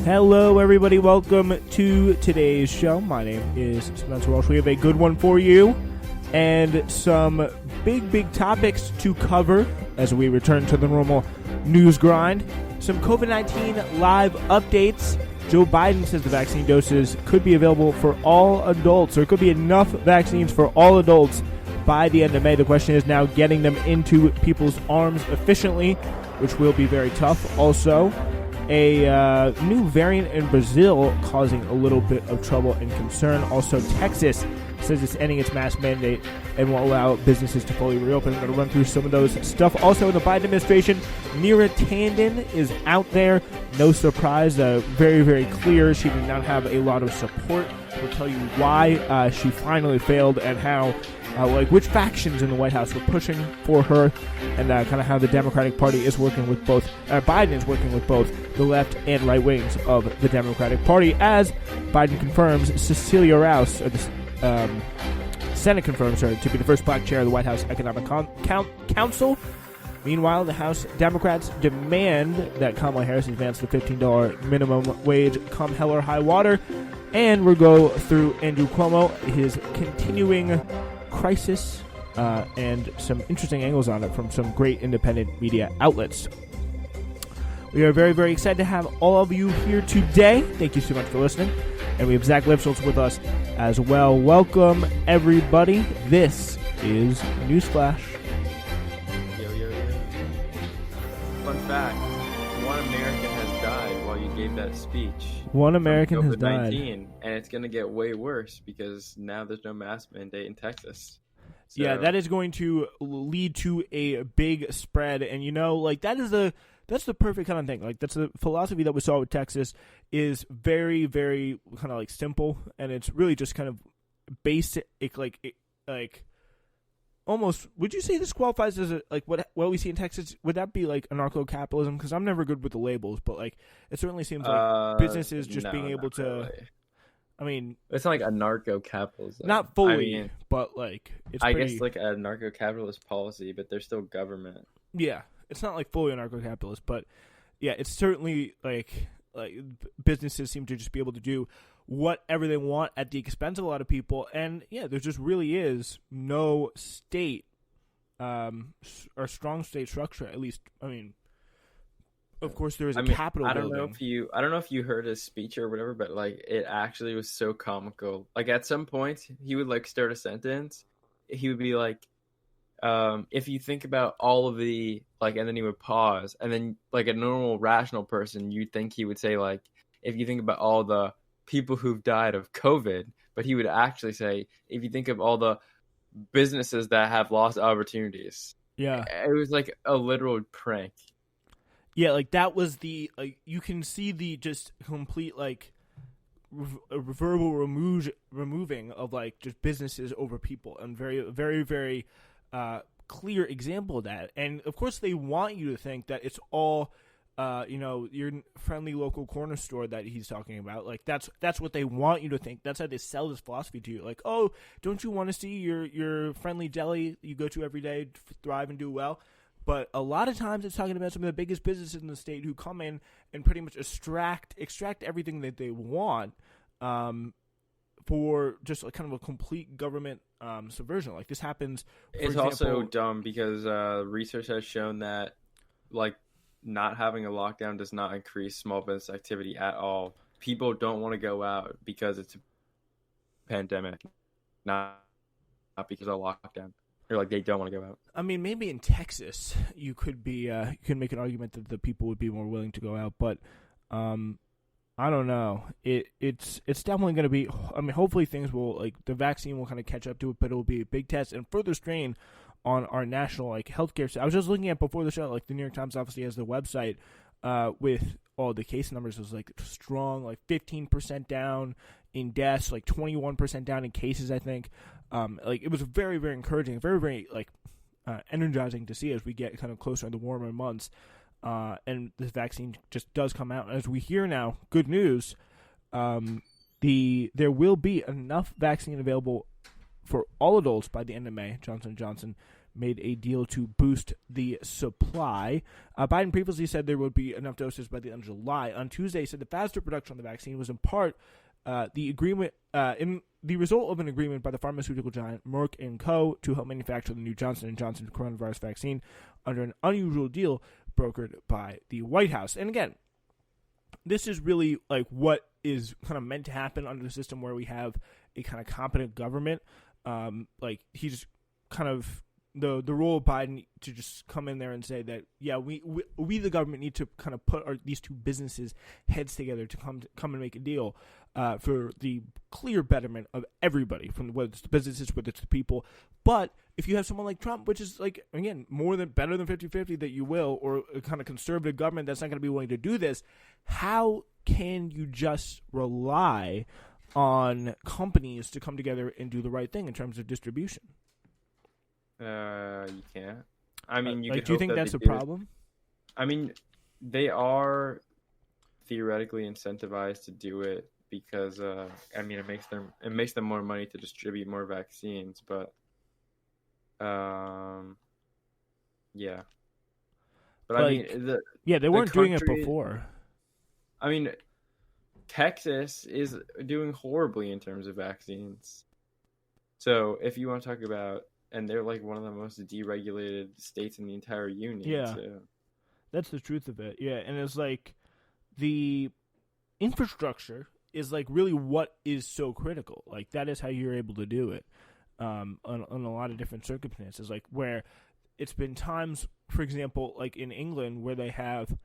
Hello, everybody. Welcome to today's show. My name is Spencer Walsh. We have a good one for you and some big topics to cover as we return to the normal news grind. Some COVID-19 live updates. Joe Biden says the vaccine doses could be available for all adults. There could be enough vaccines for all adults by the end of May. The question is now getting them into people's arms efficiently, which will be very tough. Also, a new variant in Brazil causing a little bit of trouble and concern. Also, Texas says it's ending its mask mandate and will allow businesses to fully reopen. I'm going to run through some of those stuff. Also, in the Biden administration, Neera Tanden is out there. No surprise. Very clear. She did not have a lot of support. We'll tell you why she finally failed and how, which factions in the White House were pushing for her, and kind of how the Democratic Party is working with both, Biden is working with both the left and right wings of the Democratic Party, as Biden confirms Cecilia Rouse, or the Senate confirms her to be the first black chair of the White House Economic Council. Meanwhile, the House Democrats demand that Kamala Harris advance the $15 minimum wage come hell or high water. And we'll go through Andrew Cuomo, his continuing crisis, and some interesting angles on it from some great independent media outlets. We are very excited to have all of you here today. Thank you so much for listening. And we have Zach Lipschultz with us as well. Welcome, everybody. This is Newsflash. Yo. Fun fact, one American has died while you gave that speech. One American has died. And it's going to get way worse because now there's no mask mandate in Texas. So, yeah, that is going to lead to a big spread. And, that's the perfect kind of thing. Like, that's the philosophy that we saw with Texas is very kind of simple, and it's really just kind of basic, almost. Would you say this qualifies as what we see in Texas? Would that be anarcho-capitalism? Because I'm never good with the labels, but it certainly seems like businesses just being able to. Really. I mean, it's not like anarcho-capitalism. Not fully, but it's. I guess a anarcho-capitalist policy, but they're still government. Yeah. It's not fully anarcho-capitalist, but yeah, it's certainly businesses seem to just be able to do whatever they want at the expense of a lot of people, and yeah, there just really is no state or strong state structure. At least, I mean, of course, there is a Capitol I don't building. know if you heard his speech or whatever, but it actually was so comical. At some point, he would start a sentence. He would be like. If you think about all of the and then he would pause, and then a normal rational person, you'd think he would say if you think about all the people who've died of COVID, but he would actually say if you think of all the businesses that have lost opportunities. Yeah, it was a literal prank. Yeah, that was the you can see the just complete verbal removing of just businesses over people, and very clear example of that. And of course they want you to think that it's all your friendly local corner store that he's talking about. That's what they want you to think. That's how they sell this philosophy to you. Oh, don't you want to see your friendly deli you go to every day thrive and do well? But a lot of times it's talking about some of the biggest businesses in the state who come in and pretty much extract everything that they want for just kind of a complete government subversion. This happens. It's also dumb because research has shown that not having a lockdown does not increase small business activity at all. People don't want to go out because it's a pandemic, not because of a lockdown. Or they don't want to go out. I mean, maybe in Texas you could be you can make an argument that the people would be more willing to go out, but I don't know. It's definitely going to be. I mean, hopefully things will the vaccine will kind of catch up to it, but it will be a big test and further strain on our national healthcare. I was just looking at before the show, the New York Times obviously has the website with all the case numbers was strong, 15% down in deaths, 21% down in cases. I think it was very encouraging, very energizing to see as we get kind of closer in the warmer months. And this vaccine just does come out. As we hear now, good news, there will be enough vaccine available for all adults by the end of May. Johnson & Johnson made a deal to boost the supply. Biden previously said there would be enough doses by the end of July. On Tuesday, he said the faster production of the vaccine was in part the agreement in the result of an agreement by the pharmaceutical giant Merck & Co. to help manufacture the new Johnson & Johnson coronavirus vaccine under an unusual deal brokered by the White House. And again, this is really like what is kind of meant to happen under the system where we have a kind of competent government. Like he's kind of the role of Biden to just come in there and say that, yeah, we the government need to kind of put these two businesses heads together to come and make a deal for the clear betterment of everybody, from whether it's the businesses, whether it's the people. But if you have someone like Trump, which is like, again, better than 50-50 that you will, or a kind of conservative government that's not going to be willing to do this, how can you just rely on companies to come together and do the right thing in terms of distribution? You can't. I mean, do you think that's a problem? I mean, they are theoretically incentivized to do it because, I mean, it makes them more money to distribute more vaccines. But, yeah. But I mean, they weren't doing it before. I mean, Texas is doing horribly in terms of vaccines. So if you want to talk about, and they're like one of the most deregulated states in the entire union. Yeah, so. That's the truth of it. Yeah, and it's like the infrastructure is like really what is so critical. Like that is how you're able to do it on a lot of different circumstances. Like where it's been times, for example, like in England where they have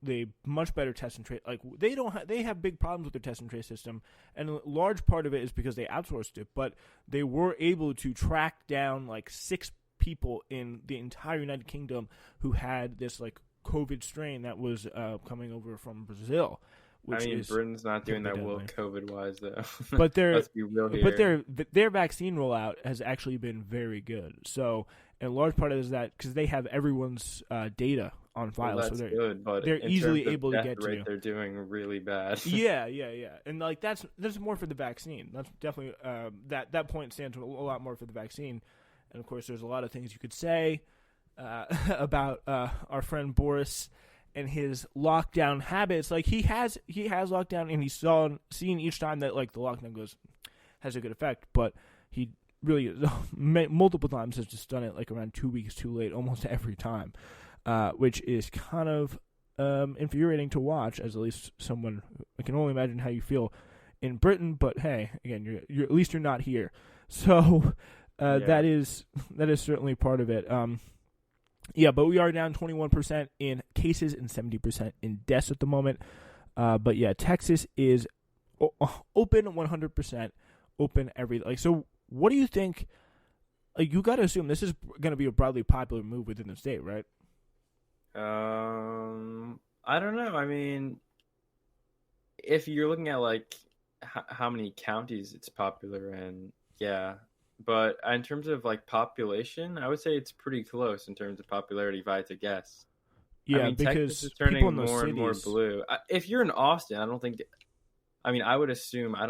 the much better test and trace. Like they have big problems with their test and trace system, and a large part of it is because they outsourced it. But they were able to track down like 6 people in the entire United Kingdom who had this like COVID strain that was coming over from Brazil. Which Britain's not doing that well COVID-wise though. But let's be real here. their vaccine rollout has actually been very good. So, and a large part of it is that because they have everyone's data on file, well, that's so good, but they're easily able to get rate, to you. They're doing really bad. Yeah, and like that's more for the vaccine. That's definitely that point stands a lot more for the vaccine. And of course, there's a lot of things you could say about our friend Boris and his lockdown habits. Like he has lockdown, and he's seen each time that like the lockdown has a good effect, but he really multiple times has just done it like around 2 weeks too late, almost every time. Which is kind of infuriating to watch, as at least someone. I can only imagine how you feel in Britain, but hey, again, you're at least you're not here, so that is certainly part of it. But we are down 21% in cases and 70% in deaths at the moment. But yeah, Texas is open 100%, open everything. So, what do you think? Like, you got to assume this is going to be a broadly popular move within the state, right? I don't know. I mean, if you're looking at like how many counties it's popular in, yeah. But in terms of like population, I would say it's pretty close in terms of popularity, if I had to guess. Yeah, I mean, because Texas is turning people in more and more cities... blue. If you're in Austin, I don't think. I mean, I would assume I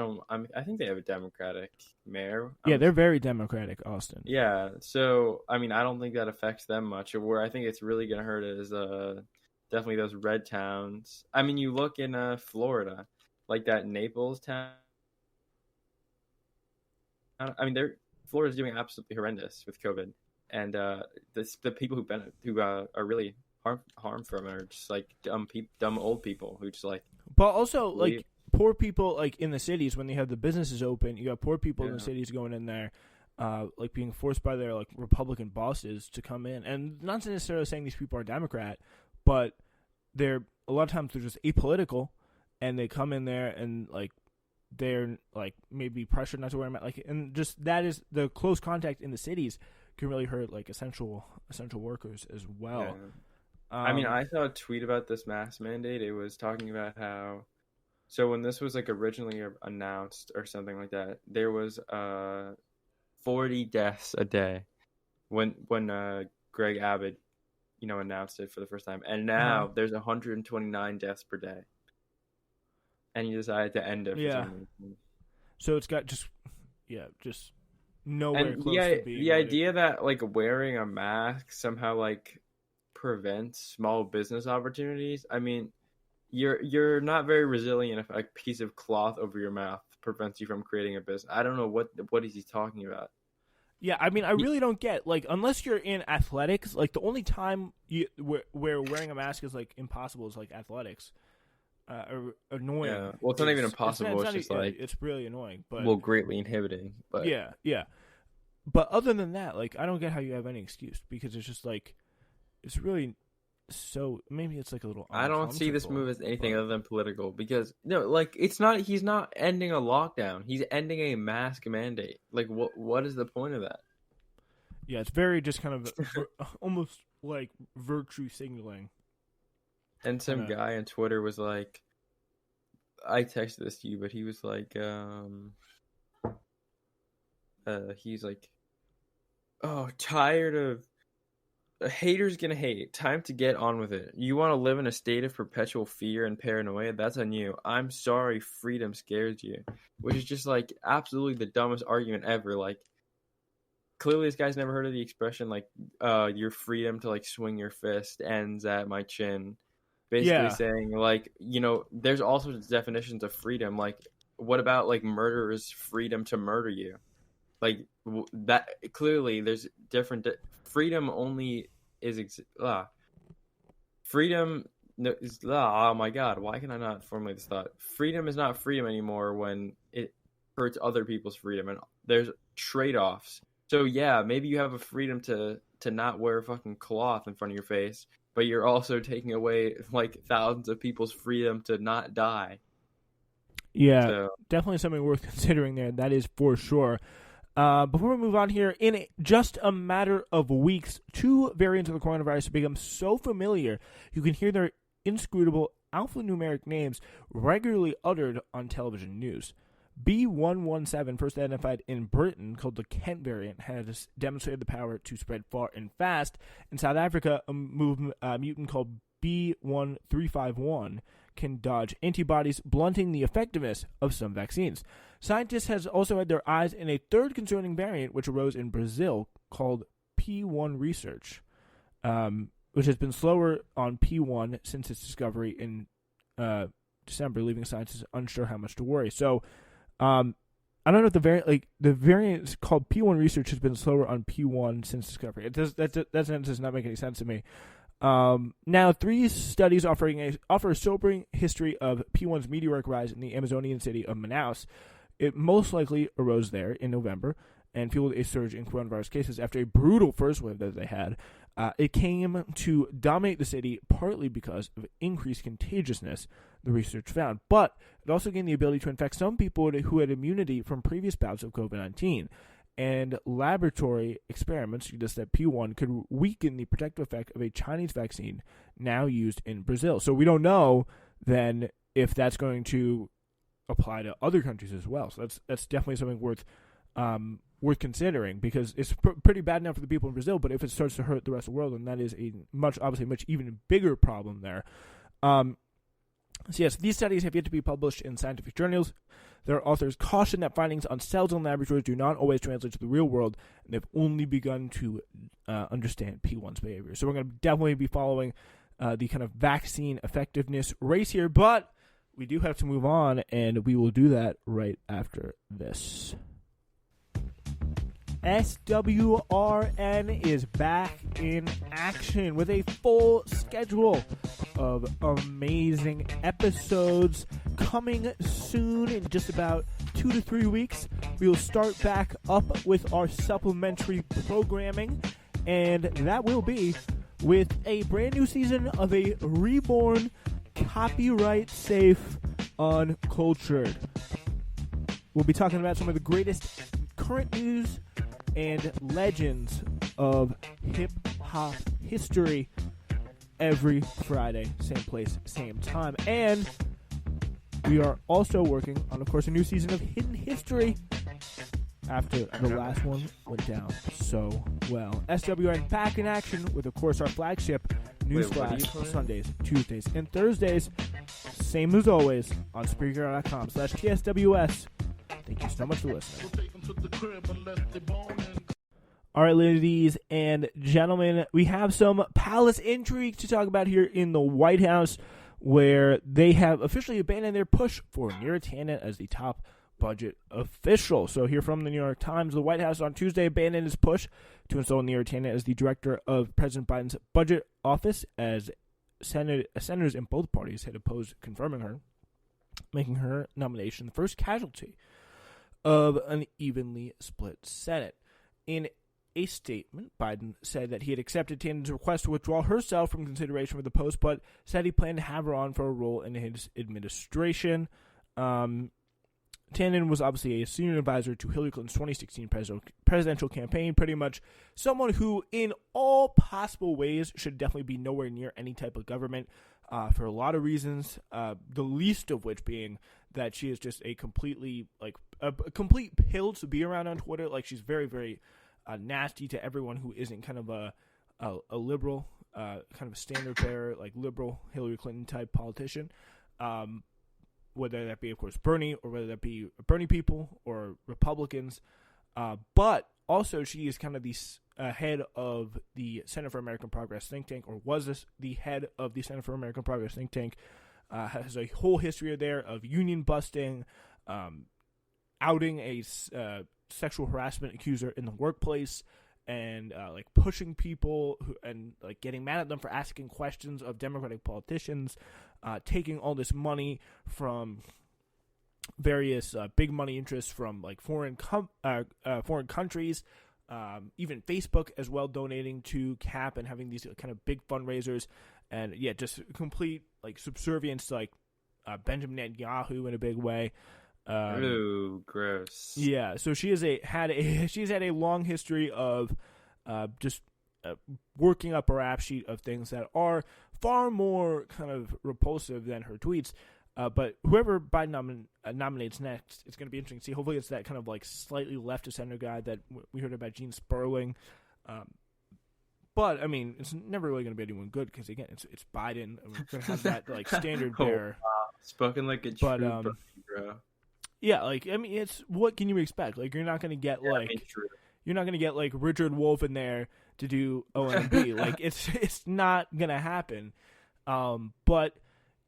think they have a Democratic mayor. Yeah, they're very Democratic, Austin. Yeah, so I mean, I don't think that affects them much. Where I think it's really gonna hurt is definitely those red towns. I mean, you look in Florida, like that Naples town. I mean, Florida's doing absolutely horrendous with COVID, and the people who are really harmed from it are just like dumb old people who just like. But also like. Poor people, like, in the cities, when they have the businesses open, you got poor people in the cities going in there, like, being forced by their, like, Republican bosses to come in. And not necessarily saying these people are Democrat, but a lot of times they're just apolitical, and they come in there and, like, they're, like, maybe pressured not to wear them. Like, and just that is the close contact in the cities can really hurt, like, essential workers as well. Yeah. I mean, I saw a tweet about this mask mandate. It was talking about how. So when this was like originally announced or something like that, there was 40 deaths a day when Greg Abbott, announced it for the first time, and now there's 129 deaths per day, and he decided to end it. For some reason. So it's got just nowhere And close to being the what idea that like wearing a mask somehow like prevents small business opportunities. I mean, you're not very resilient if a piece of cloth over your mouth prevents you from creating a business. I don't know what is he talking about. Yeah, I mean, I really don't get, like, unless you're in athletics, like, the only time where wearing a mask is, like, impossible is, like, athletics. Or annoying. Yeah. Well, it's not even impossible. It's just like it's really annoying. But well, greatly inhibiting. But yeah. But other than that, like, I don't get how you have any excuse, because it's just, like, it's really so, maybe it's, like, a little I don't see this move as anything other than political, because no, like, he's not ending a lockdown. He's ending a mask mandate. Like, what is the point of that? Yeah, it's very just kind of almost like virtue signaling. And some guy on Twitter was like, I texted this to you, but he was like, he's like, oh, tired of a hater's gonna hate. Time to get on with it. You want to live in a state of perpetual fear and paranoia? That's on you. I'm sorry, freedom scares you. Which is just like absolutely the dumbest argument ever. Like, clearly this guy's never heard of the expression like, your freedom to like swing your fist ends at my chin. Basically saying like, you know, there's also definitions of freedom. Like, what about like murderers' freedom to murder you? Like that clearly there's different freedom only is freedom is oh my god, why can I not formulate this thought? Freedom is not freedom anymore when it hurts other people's freedom, and there's trade-offs. So yeah, maybe you have a freedom to not wear a fucking cloth in front of your face, but you're also taking away like thousands of people's freedom to not die. Yeah, so definitely something worth considering there. That is for sure. Before we move on here, in just a matter of weeks, 2 variants of the coronavirus have become so familiar you can hear their inscrutable alphanumeric names regularly uttered on television news. B117, first identified in Britain, called the Kent variant, has demonstrated the power to spread far and fast. In South Africa, a mutant called B1351 can dodge antibodies, blunting the effectiveness of some vaccines. Scientists have also had their eyes in a third concerning variant, which arose in Brazil, called P1 research, which has been slower on P1 since its discovery in December, leaving scientists unsure how much to worry. So, I don't know if the variant called P1 research has been slower on P1 since discovery. That sentence does not make any sense to me. Now, 3 studies offer a sobering history of P1's meteoric rise in the Amazonian city of Manaus. It most likely arose there in November and fueled a surge in coronavirus cases after a brutal first wave that they had. It came to dominate the city partly because of increased contagiousness, the research found, but it also gained the ability to infect some people who had immunity from previous bouts of COVID-19. And laboratory experiments suggest that P1 could weaken the protective effect of a Chinese vaccine now used in Brazil. So we don't know then if that's going to apply to other countries as well. So that's definitely something worth considering, because it's pretty bad now for the people in Brazil. But if it starts to hurt the rest of the world, then that is a much even bigger problem there. So yes, these studies have yet to be published in scientific journals. Their authors caution that findings on cells in laboratories do not always translate to the real world, and they've only begun to understand P1's behavior. So we're going to definitely be following the kind of vaccine effectiveness race here, but we do have to move on, and we will do that right after this. SWRN is back in action with a full schedule of amazing episodes coming soon. In just about 2 to 3 weeks, we will start back up with our supplementary programming, and that will be with a brand new season of a reborn, copyright-safe, Uncultured. We'll be talking about some of the greatest current news and legends of hip-hop history every Friday, same place, same time. And we are also working on, of course, a new season of Hidden History after the last one went down so well. SWN back in action with, of course, our flagship Newsflash Sundays, Tuesdays, and Thursdays. Same as always on Spreaker.com/TSWS. Thank you so much for listening. All right, ladies and gentlemen, we have some palace intrigue to talk about here in the White House, where they have officially abandoned their push for Neera Tanden as the top budget official. So here from the New York Times, the White House on Tuesday abandoned its push to install Neera Tanden as the director of President Biden's budget office, as senators in both parties had opposed confirming her, making her nomination the first casualty of an evenly split Senate. In a statement, Biden said that he had accepted Tanden's request to withdraw herself from consideration for the post, but said he planned to have her on for a role in his administration. Tanden was obviously a senior advisor to Hillary Clinton's 2016 presidential campaign, pretty much someone who, in all possible ways, should definitely be nowhere near any type of government for a lot of reasons, the least of which being that she is just a completely, a complete pill to be around on Twitter. Like, she's very, very nasty to everyone who isn't kind of a liberal, kind of a standard bearer, like liberal Hillary Clinton type politician. Whether that be, of course, Bernie, or whether that be Bernie people or Republicans. But also she is kind of the head of the Center for American Progress think tank, or was this the head of the Center for American Progress think tank. Has a whole history there of union busting, outing a sexual harassment accuser in the workplace, and like pushing people and like getting mad at them for asking questions of Democratic politicians, taking all this money from various big money interests from like foreign countries, even Facebook as well, donating to CAP and having these kind of big fundraisers, and yeah, just complete like subservience to like Benjamin Netanyahu in a big way. Ooh, gross. Yeah, so she's had a long history of just working up a rap sheet of things that are far more kind of repulsive than her tweets. But whoever Biden nominates next, it's going to be interesting to see. Hopefully it's that kind of like slightly left of center guy that we heard about, Gene Sperling. But I mean, it's never really going to be anyone good because again, it's Biden. And we're going to have that like standard bearer. Wow. Spoken like a true bro. Yeah, like I mean, it's what can you expect? Like you're not going to get you're not going to get like Richard Wolff in there to do OMB. Like it's not going to happen. But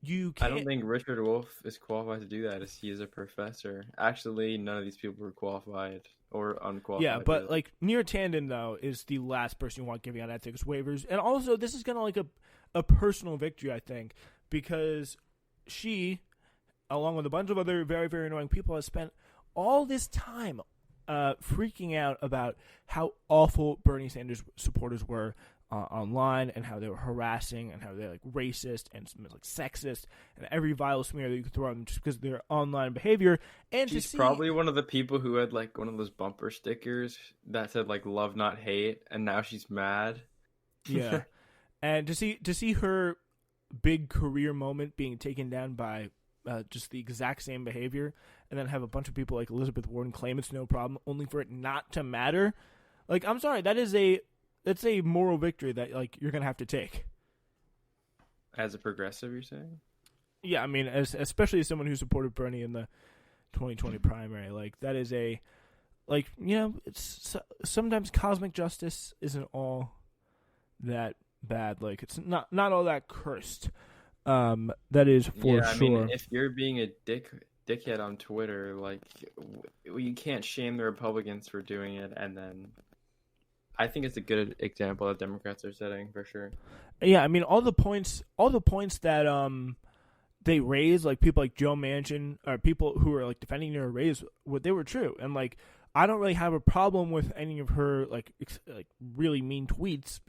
you can't. I don't think Richard Wolff is qualified to do that, as he is a professor. Actually, none of these people were qualified or unqualified. Yeah, but like Neera Tanden though is the last person you want giving out ethics waivers, and also this is kind of like a personal victory, I think, because she, along with a bunch of other very, very annoying people, has spent all this time freaking out about how awful Bernie Sanders supporters were online, and how they were harassing, and how they're like racist and like sexist, and every vile smear that you could throw on them just because of their online behavior. And she's probably one of the people who had like one of those bumper stickers that said like "love not hate," and now she's mad. Yeah, and to see her big career moment being taken down by just the exact same behavior, and then have a bunch of people like Elizabeth Warren claim it's no problem, only for it not to matter. Like, I'm sorry, that's a moral victory that like you're gonna have to take. As a progressive, you're saying? Yeah, I mean, especially as someone who supported Bernie in the 2020 primary, like that is it's sometimes cosmic justice isn't all that bad. Like it's not all that cursed. That is for sure. I mean, if you're being a dickhead on Twitter, like you can't shame the Republicans for doing it, and then I think it's a good example that Democrats are setting for sure. Yeah, I mean all the points that they raised, like people like Joe Manchin or people who are like defending her raised, what they were true, and like I don't really have a problem with any of her like really mean tweets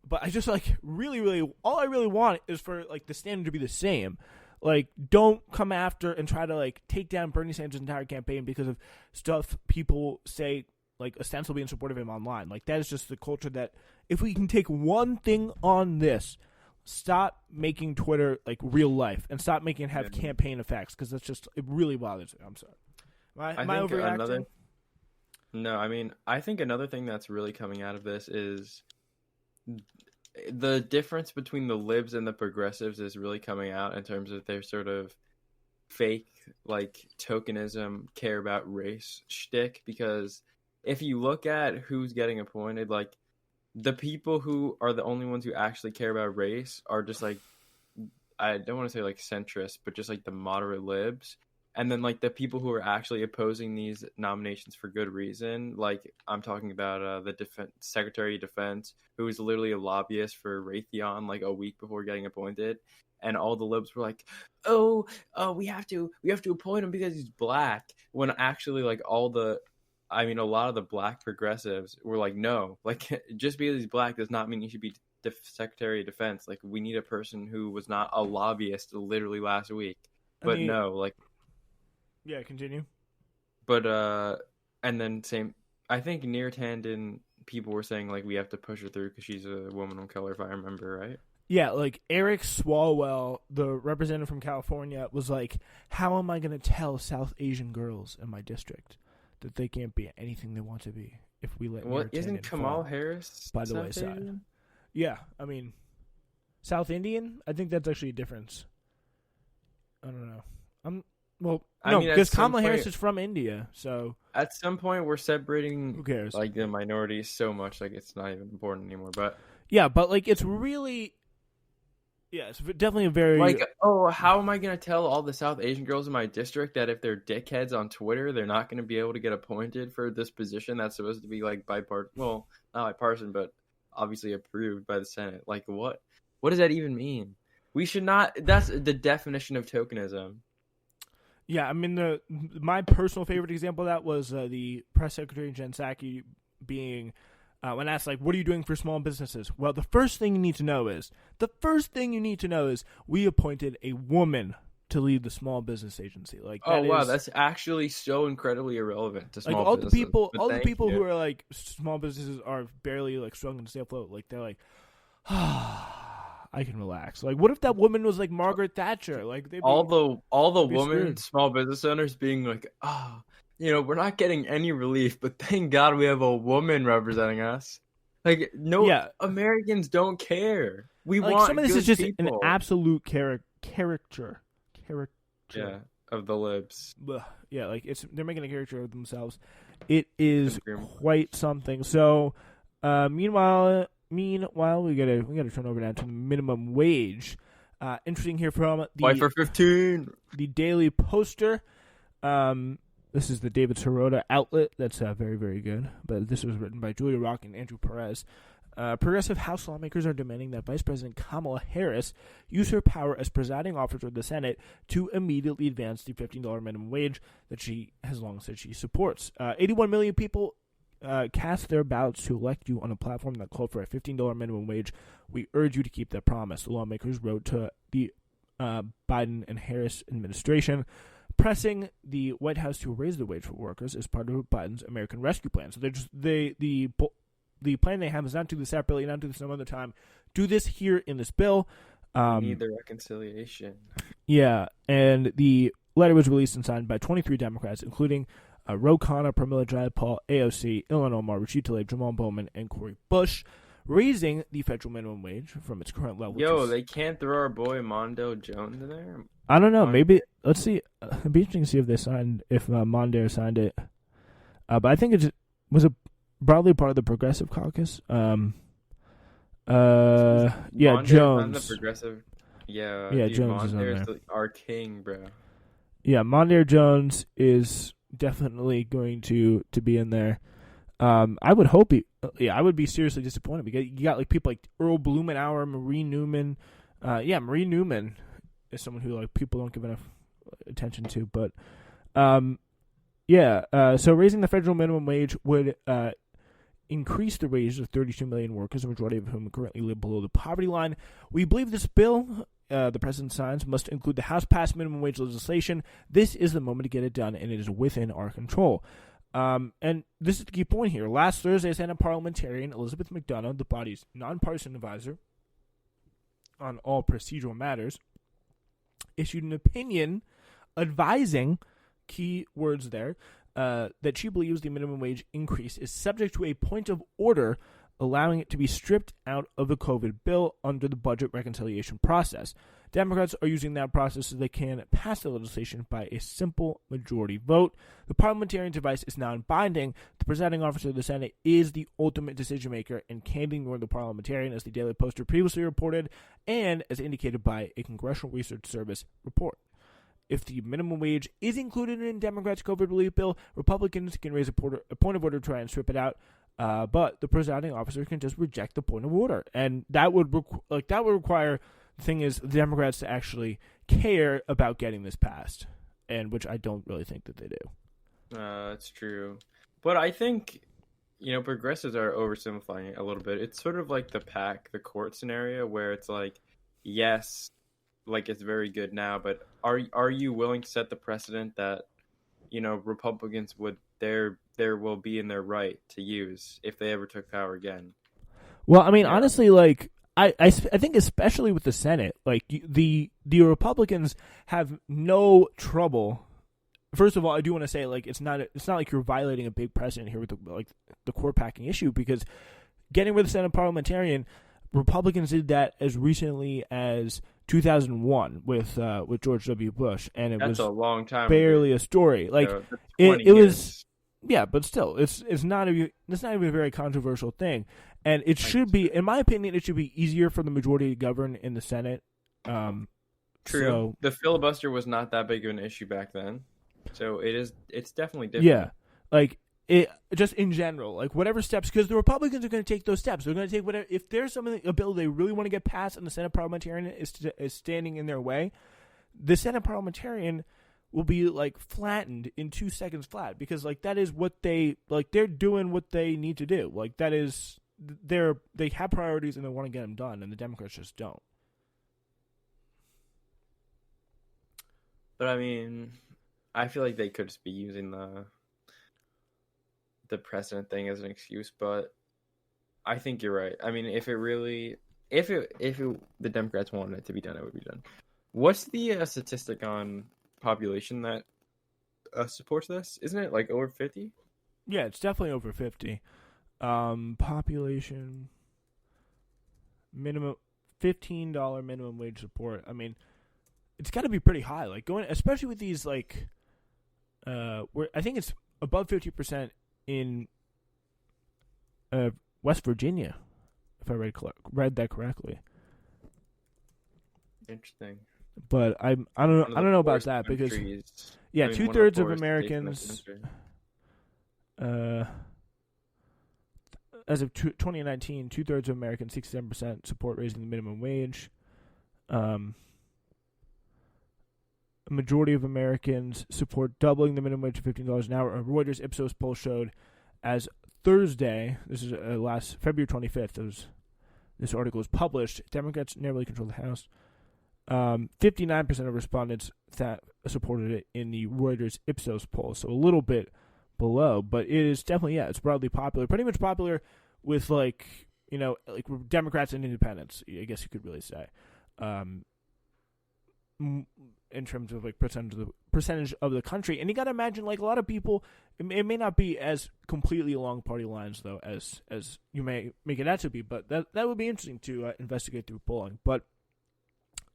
but I just like really all I really want is for like the standard to be the same. Like, don't come after and try to like take down Bernie Sanders' entire campaign because of stuff people say like ostensibly in support of him online. Like that is just the culture that if we can take one thing on this, stop making Twitter like real life and stop making it have campaign effects, because that's just, it really bothers me. I'm sorry. Am I overreacting? No, I mean, I think another thing that's really coming out of this is the difference between the libs and the progressives is really coming out in terms of their sort of fake like tokenism, care about race shtick, because if you look at who's getting appointed, like the people who are the only ones who actually care about race are just like, I don't want to say like centrist, but just like the moderate libs. And then like the people who are actually opposing these nominations for good reason, like I'm talking about the Secretary of Defense, who was literally a lobbyist for Raytheon like a week before getting appointed, and all the libs were like, "Oh, we have to appoint him because he's black." When actually like a lot of the black progressives were like, "No, like just because he's black does not mean he should be Secretary of Defense. Like we need a person who was not a lobbyist literally last week." But no, like. Yeah, continue. But and then same. I think Neera Tanden, people were saying like we have to push her through because she's a woman of color, if I remember right. Yeah, like Eric Swalwell, the representative from California, was like, "How am I going to tell South Asian girls in my district that they can't be anything they want to be if we let?" What isn't Kamala Harris by the wayside? Yeah, I mean, South Indian. I think that's actually a difference. I don't know. Because Kamala Harris is from India, so at some point we're separating. Who cares? Like the minorities so much, like it's not even important anymore. But yeah, but like it's really, yeah, it's definitely a very like, oh, how am I gonna tell all the South Asian girls in my district that if they're dickheads on Twitter, they're not gonna be able to get appointed for this position that's supposed to be like bipartisan? Well, not bipartisan, but obviously approved by the Senate. Like what? What does that even mean? We should not. That's the definition of tokenism. Yeah, I mean, my personal favorite example of that was the press secretary Jen Psaki being, when asked, like, what are you doing for small businesses? Well, the first thing you need to know is we appointed a woman to lead the small business agency. Like, that's actually so incredibly irrelevant to small businesses. All the people who are like small businesses are barely like struggling to stay afloat. Like they're like, I can relax. Like, what if that woman was like Margaret Thatcher? Like, all the women small business owners being like, we're not getting any relief, but thank God we have a woman representing us. Like, Americans don't care. We like, want some of this is just people. An absolute caricature. Yeah, of the libs. Yeah, like they're making a caricature of themselves. It is quite something. So, meanwhile, we gotta turn over now to the minimum wage. Interesting here from the Fight for 15. The Daily Poster. This is the David Sirota outlet. That's very, very good. But this was written by Julia Rock and Andrew Perez. Progressive House lawmakers are demanding that Vice President Kamala Harris use her power as presiding officer of the Senate to immediately advance the $15 minimum wage that she has long said she supports. 81 million people cast their ballots to elect you on a platform that called for a $15 minimum wage. We urge you to keep that promise. The lawmakers wrote to the Biden and Harris administration, pressing the White House to raise the wage for workers as part of Biden's American Rescue Plan. So the plan they have is not do this separately, not do this some other time. Do this here in this bill. We need the reconciliation. Yeah, and the letter was released and signed by 23 Democrats, including Ro Khanna, Pramila Jayapal, AOC, Ilhan Omar, Rashid Tlaib, Jamal Bowman, and Cory Bush, raising the federal minimum wage from its current level. They can't throw our boy Mondale Jones in there? I don't know. Maybe, let's see. It'd be interesting to see if Mondale signed it. But I think it was broadly part of the Progressive Caucus. Mondale Jones. The Progressive. Yeah, dude, Jones is on there. Our king, bro. Yeah, Mondale Jones is definitely going to be in there. I would hope I would be seriously disappointed because you got like people like Earl Blumenauer, Marie Newman. Marie Newman is someone who like people don't give enough attention to, but so raising the federal minimum wage would increase the wages of 32 million workers, the majority of whom currently live below the poverty line. We believe this bill the president signs must include the House-passed minimum wage legislation. This is the moment to get it done, and it is within our control. And this is the key point here. Last Thursday, Senate parliamentarian Elizabeth McDonough, the body's nonpartisan advisor on all procedural matters, issued an opinion advising, key words there, that she believes the minimum wage increase is subject to a point of order, allowing it to be stripped out of the COVID bill under the budget reconciliation process. Democrats are using that process so they can pass the legislation by a simple majority vote. The parliamentarian's advice is non-binding. The presiding officer of the Senate is the ultimate decision-maker and can ignore the parliamentarian, as the Daily Poster previously reported, and as indicated by a Congressional Research Service report. If the minimum wage is included in Democrats' COVID relief bill, Republicans can raise a point of order to try and strip it out, but the presiding officer can just reject the point of order, and that would require. The thing is, the Democrats to actually care about getting this passed, and which I don't really think that they do. That's true, but I think progressives are oversimplifying it a little bit. It's sort of like the court scenario where it's like, yes, like it's very good now, but are you willing to set the precedent that Republicans would there will be in their right to use if they ever took power again? Well, I mean, honestly, like. I think especially with the Senate, like the Republicans have no trouble. First of all, I do want to say, like, it's not like you're violating a big precedent here with the court packing issue, because getting rid of the Senate parliamentarian, Republicans did that as recently as 2001 with George W. Bush, and That's a long time barely ago. A story. Like it was. Yeah, but still, it's not even a very controversial thing, and it should be, in my opinion, it should be easier for the majority to govern in the Senate. True. So, the filibuster was not that big of an issue back then, so it's definitely different. Yeah, like it just in general, like whatever steps, because the Republicans are going to take those steps. They're going to take whatever, if there's a bill they really want to get passed, and the Senate parliamentarian is standing in their way, the Senate parliamentarian will be like flattened in 2 seconds flat, because like that is what they're doing what they need to do. Like that is they have priorities and they want to get them done, and the Democrats just don't. But I mean, I feel like they could just be using the precedent thing as an excuse, but I think you're right. I mean, if the Democrats wanted it to be done, it would be done. What's the statistic on population that supports this? Isn't it like over 50? Yeah, it's definitely over 50. Population minimum $15 minimum wage support. I mean, it's got to be pretty high. Like going, especially with these like, where I think it's above 50% in West Virginia, if I read that correctly. Interesting. But I don't know about that, because 2/3 of Americans, as of 2019, 2/3 of Americans, 67% support raising the minimum wage. A majority of Americans support doubling the minimum wage to $15 an hour. A Reuters Ipsos poll showed as Thursday, this is last February 25th, this article was published, Democrats narrowly control the House. 59% of respondents that supported it in the Reuters Ipsos poll, so a little bit below, but it is definitely, it's broadly popular, pretty much popular with like Democrats and independents, I guess you could really say, in terms of like percentage of the country. And you got to imagine, like, a lot of people, it may not be as completely along party lines though as you may make it out to be, but that would be interesting to investigate through polling. But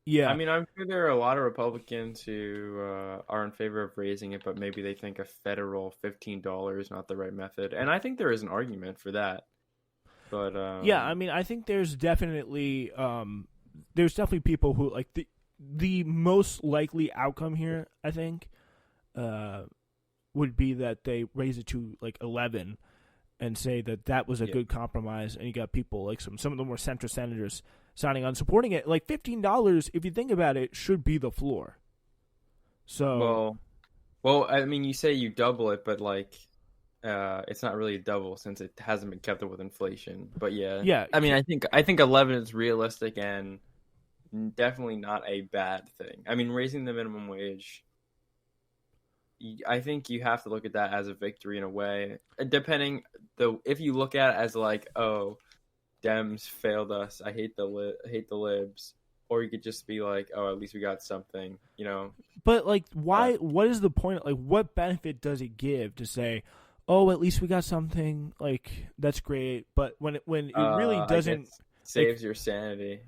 yeah, I mean, I'm sure there are a lot of Republicans who are in favor of raising it, but maybe they think a federal $15 is not the right method, and I think there is an argument for that. But I mean, I think there's definitely people who like the most likely outcome here, I think, would be that they raise it to like 11 and say that was a good compromise, and you got people like some of the more centrist senators signing on supporting it. Like $15, if you think about it, should be the floor. So well, I mean, you say you double it, but like it's not really a double since it hasn't been kept up with inflation. But yeah. I mean, I think 11 is realistic and definitely not a bad thing. I mean, raising the minimum wage, I think you have to look at that as a victory in a way. Depending if you look at it as like, oh, Dems failed us, I hate the libs, or you could just be like, oh, at least we got something, But like, why? What is the point? Like, what benefit does it give to say, oh, at least we got something? Like, that's great. But when it really doesn't, saves your sanity.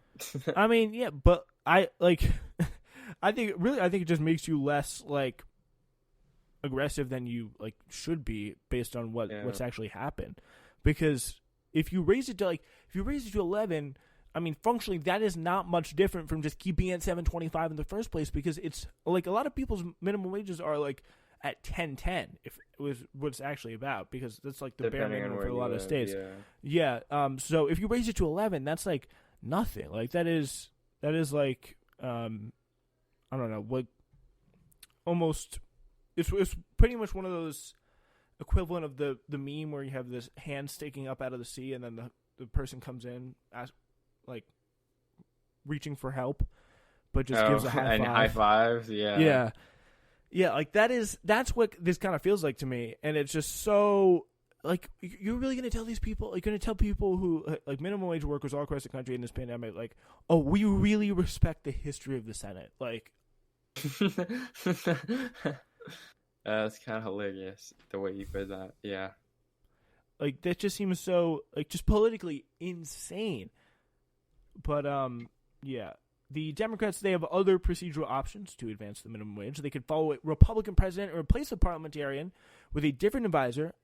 I mean, yeah, but I like. I think it just makes you less like aggressive than you like should be based on what's actually happened. Because if you raise it to 11, I mean, functionally that is not much different from just keeping it at $7.25 in the first place. Because it's like a lot of people's minimum wages are like at $10.10 if it was what it's actually about, because that's like the bare minimum for a lot of states. Yeah. So if you raise it to 11, that's like nothing. Like that is like I don't know what, almost it's pretty much one of those equivalent of the meme where you have this hand sticking up out of the sea and then the person comes in like reaching for help, but just gives a high five. And high fives, yeah, like that's what this kind of feels like to me. And it's just so like, you're really gonna tell these people, like, gonna tell people who like minimum wage workers all across the country in this pandemic, like, oh, we really respect the history of the Senate, like. That's kind of hilarious the way you put that. Yeah, like that just seems so like just politically insane. But yeah, the Democrats, they have other procedural options to advance the minimum wage. They could follow a Republican president or replace a parliamentarian with a different advisor,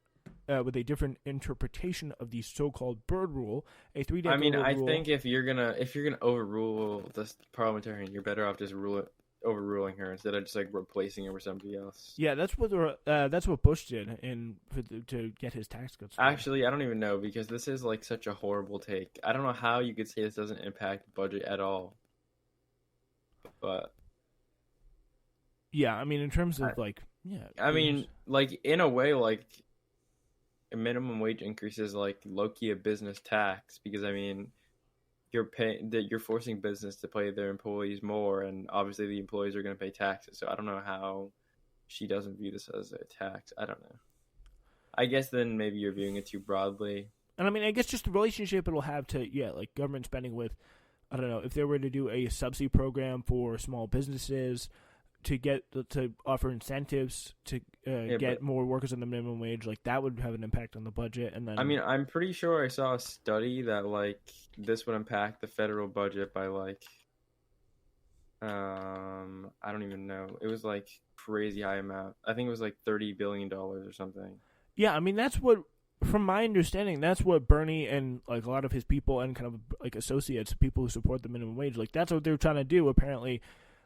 with a different interpretation of the so-called Bird Rule, a 3-day. I mean, I think if you're gonna overrule this parliamentarian, you're better off just overruling her instead of just like replacing her with somebody else. Yeah, that's what Bush did to get his tax cuts. Actually, I don't even know, because this is like such a horrible take. I don't know how you could say this doesn't impact the budget at all. But yeah, I mean, in terms of I mean, like in a way, like a minimum wage increase is like low-key a business tax, because I mean, you're forcing business to pay their employees more, and obviously the employees are going to pay taxes. So I don't know how she doesn't view this as a tax. I don't know. I guess then maybe you're viewing it too broadly. And I mean, I guess just the relationship it'll have to like government spending with, I don't know, if they were to do a subsidy program for small businesses to offer incentives to get more workers on the minimum wage, like that would have an impact on the budget. And then, I mean, I'm pretty sure I saw a study that like this would impact the federal budget by like I don't even know. It was like crazy high amount. I think it was like $30 billion or something. Yeah, I mean, that's what, from my understanding, that's what Bernie and like a lot of his people and kind of like associates, people who support the minimum wage, like that's what they're trying to do apparently.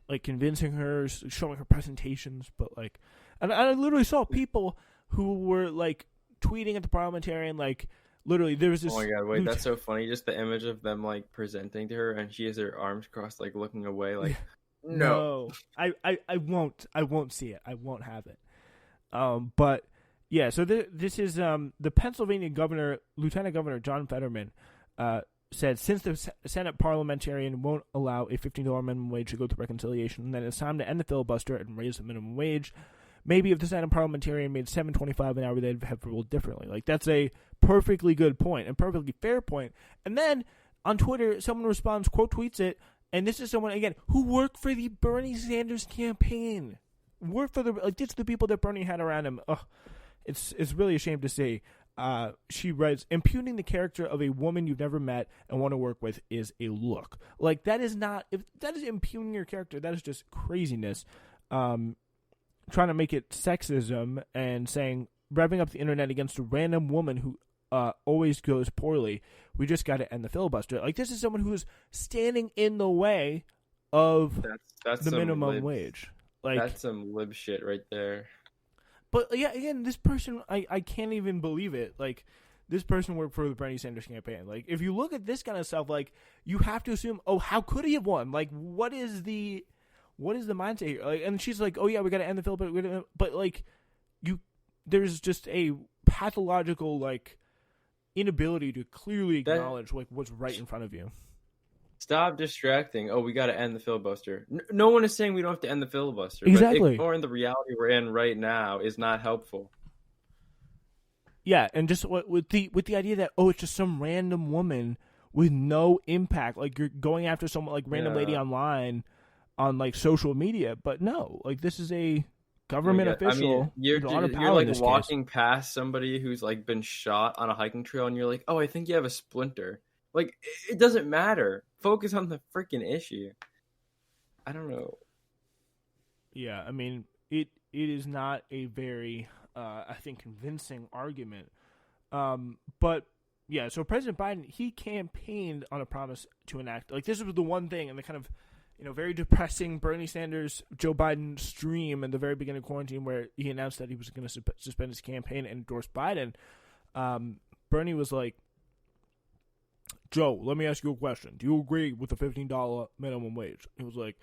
Like convincing her, showing her presentations, but like, and I literally saw people who were like tweeting at the parliamentarian, like literally there was this. Oh my god! Wait, that's so funny. Just the image of them like presenting to her, and she has her arms crossed, like looking away, like no. I won't see it. I won't have it. But yeah. So this is the Pennsylvania governor, Lieutenant Governor John Fetterman, said since the Senate parliamentarian won't allow a $15 minimum wage to go to reconciliation, then it's time to end the filibuster and raise the minimum wage. Maybe if the Senate parliamentarian made $7.25 an hour, they'd have ruled differently. Like, that's a perfectly good point and perfectly fair point. And then on Twitter, someone responds, quote tweets it, and this is someone, again, who worked for the Bernie Sanders campaign. Worked for it's the people that Bernie had around him. Ugh, it's really a shame to see. She writes, impugning the character of a woman you've never met and want to work with is a look. Like, that is not, if that is impugning your character, that is just craziness. Trying to make it sexism and saying, revving up the internet against a random woman who always goes poorly. We just got to end the filibuster. Like, this is someone who is standing in the way of that's the minimum wage. Like, that's some lib shit right there. But yeah, again, this person, I can't even believe it. Like, this person worked for the Bernie Sanders campaign. Like, if you look at this kind of stuff, like, you have to assume, oh, how could he have won? Like, what is the mindset here? Like, and she's like, oh yeah, we got to end the filibuster. But like, there's just a pathological like inability to clearly acknowledge like what's right in front of you. Stop distracting. Oh, we got to end the filibuster. No one is saying we don't have to end the filibuster. Exactly. But ignoring the reality we're in right now is not helpful. Yeah, and just with the idea that, oh, it's just some random woman with no impact. Like, you're going after someone like random lady online on like social media, but no, like this is a government official. I mean, you're like walking past somebody who's like been shot on a hiking trail, and you're like, oh, I think you have a splinter. Like, it doesn't matter. Focus on the freaking issue. I don't know. Yeah, I mean, it is not a very, I think, convincing argument. But yeah, so President Biden, he campaigned on a promise to enact, like, this was the one thing, and the kind of, very depressing Bernie Sanders, Joe Biden stream in the very beginning of quarantine, where he announced that he was going to suspend his campaign and endorse Biden. Bernie was like, Joe, let me ask you a question. Do you agree with the $15 minimum wage? He was like,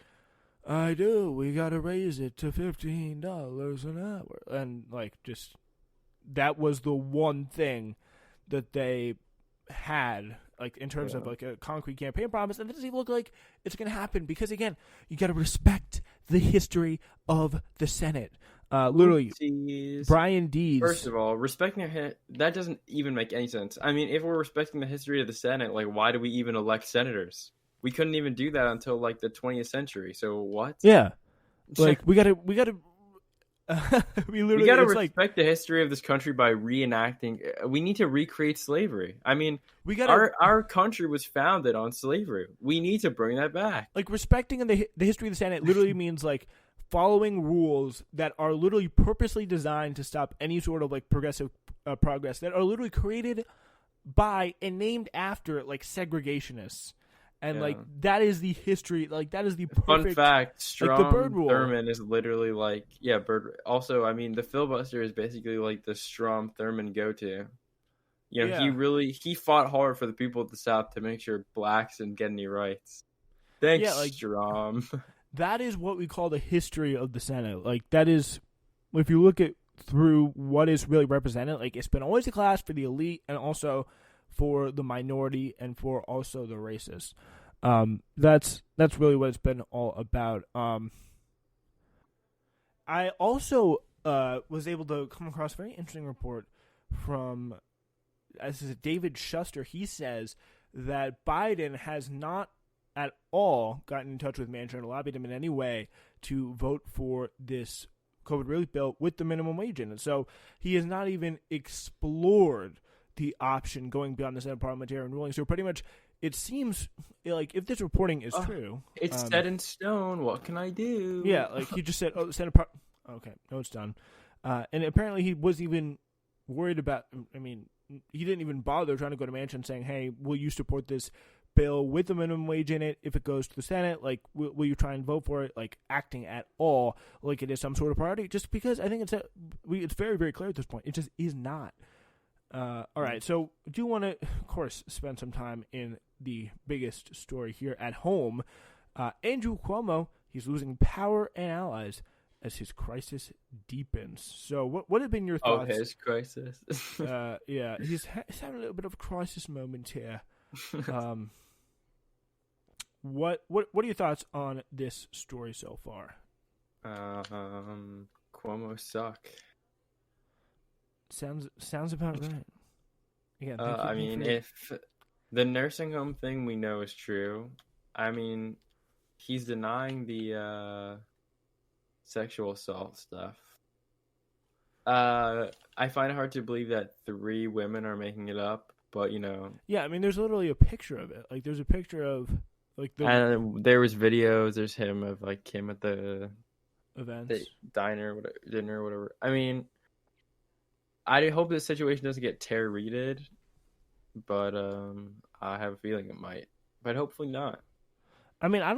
I do. We got to raise it to $15 an hour. And, like, just, that was the one thing that they had, like, in terms of, like, a concrete campaign promise. And it doesn't even look like it's going to happen because, again, you got to respect the history of the Senate. Literally, Oopsies. Brian Dees. First of all, respecting that doesn't even make any sense. I mean, if we're respecting the history of the Senate, like, why do we even elect senators? We couldn't even do that until, like, the 20th century. So what? Yeah, like we gotta we literally respect the history of this country by reenacting. We need to recreate slavery. I mean, our country was founded on slavery. We need to bring that back. Like, respecting the history of the Senate literally means, like, following rules that are literally purposely designed to stop any sort of, like, progressive progress, that are literally created by and named after, like, segregationists. And, like, that is the history, like, that is the perfect... Fun fact, Strom like, the Bird rule. Thurmond is literally, like, Bird... Also, I mean, the filibuster is basically, like, the Strom Thurmond go-to. He fought hard for the people of the South to make sure blacks didn't get any rights. Thanks, Strom. That is what we call the history of the Senate. Like, that is... If you look at through what is really represented, like, it's been always a class for the elite and also for the minority and for also the racist. That's really what it's been all about. I also was able to come across a very interesting report from David Shuster. He says that Biden has not at all gotten in touch with Manchin or lobbied him in any way to vote for this COVID relief bill with the minimum wage in it. So he has not even explored the option going beyond the Senate parliamentarian ruling. So pretty much, it seems like if this reporting is true, it's set in stone. What can I do? Yeah, like he just said, "Oh, the Senate okay, no, it's done." And apparently, he wasn't even worried about. I mean, he didn't even bother trying to go to Manchin saying, "Hey, will you support this bill with the minimum wage in it if it goes to the Senate? Like, will you try and vote for it?" Like, acting at all like it is some sort of priority, just because I think it's very, very clear at this point. It just is not. All right, so I do want to, of course, spend some time in the biggest story here at home. Andrew Cuomo, he's losing power and allies as his crisis deepens. So what have been your thoughts? Oh, his crisis. Yeah, he's having a little bit of a crisis moment here. What are your thoughts on this story so far? Cuomo suck. Sounds about right. Again, I mean, if the nursing home thing we know is true, I mean, he's denying the sexual assault stuff. I find it hard to believe that 3 women are making it up, but Yeah, I mean, there's literally a picture of it. Like, there's a picture of like and there was videos. There's him of like him at the events, the dinner, whatever. I mean, I hope this situation doesn't get tear-readed, but I have a feeling it might. But hopefully not. I mean, I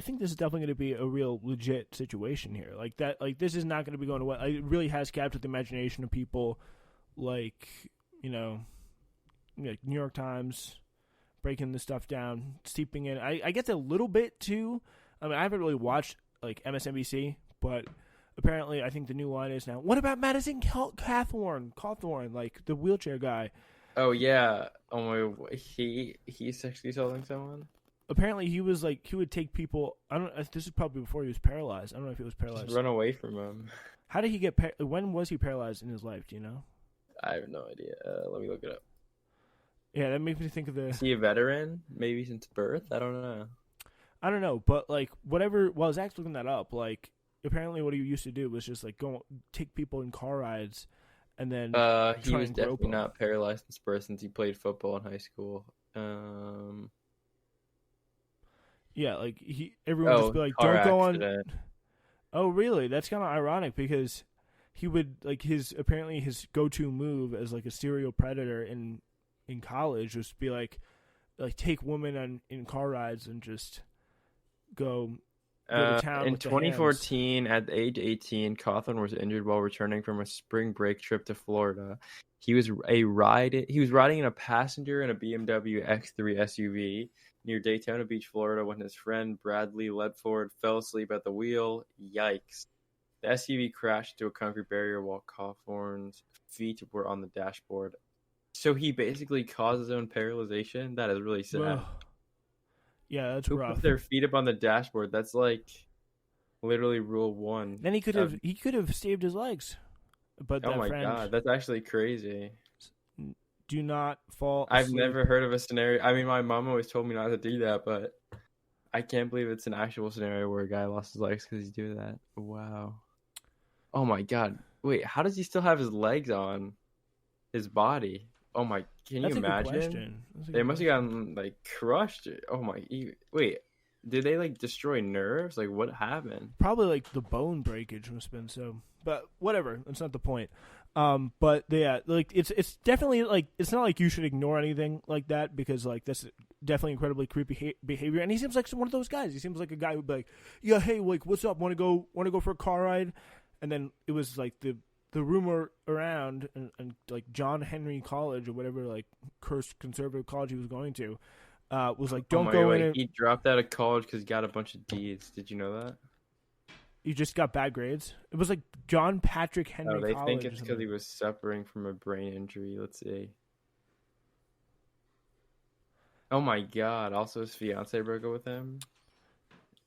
think this is definitely going to be a real legit situation here. Like that, like this is not going to be going away. It really has captured the imagination of people, like New York Times, breaking this stuff down, steeping in. I get a little bit too. I mean, I haven't really watched like MSNBC, but apparently, I think the new line is now, what about Madison Cawthorn, like the wheelchair guy? Oh yeah, he's sexually assaulting someone. Apparently, he was like he would take people. I don't. This is probably before he was paralyzed. I don't know if he was paralyzed. Just run away from him. How did he get? When was he paralyzed in his life? Do you know? I have no idea. Let me look it up. Yeah, that makes me think of the. Is he a veteran? Maybe since birth? I don't know. But like whatever. While I was actually looking that up, like. Apparently, what he used to do was just like go take people in car rides, and then he was definitely not paralyzed since birth since he played football in high school. Yeah, like everyone just Oh, be like, car "Don't go on." accident. Oh, really? That's kind of ironic because he would like apparently his go-to move as like a serial predator in college was to be like take women in car rides and just go to town In with the hands. 2014, at age 18, Cawthorn was injured while returning from a spring break trip to Florida. He was riding in a passenger in a BMW X3 SUV near Daytona Beach, Florida, when his friend Bradley Ledford fell asleep at the wheel. Yikes. The SUV crashed into a concrete barrier while Cawthorn's feet were on the dashboard. So he basically caused his own paralyzation? That is really sad. Ugh. Yeah, that's Who rough. put their feet up on the dashboard? That's like literally rule one. Then he could have saved his legs, but Oh that my friend god, that's actually crazy. do not fall I've asleep. never heard of a scenario. I mean, my mom always told me not to do that, but I can't believe it's an actual scenario where a guy lost his legs because he's doing that. Wow. Oh my god. Wait, how does he still have his legs on his body? Oh my, can That's you a good imagine? question. They must have gotten like crushed. Oh my, wait, did they like destroy nerves? Like what happened? Probably like the bone breakage must have been so, but whatever. That's not the point. But yeah, like it's definitely like it's not like you should ignore anything like that because like that's definitely incredibly creepy behavior. And he seems like one of those guys. He seems like a guy who'd be like, yeah, hey, like what's up? Want to go for a car ride? And then it was like the rumor around and like John Henry College or whatever like cursed conservative college he was going to was like don't go in. He dropped out of college because he got a bunch of D's. Did you know that? You just got bad grades. It was like John Patrick Henry. Oh, they College think it's because he was suffering from a brain injury. Let's see. Oh my god! Also, his fiance broke up with him.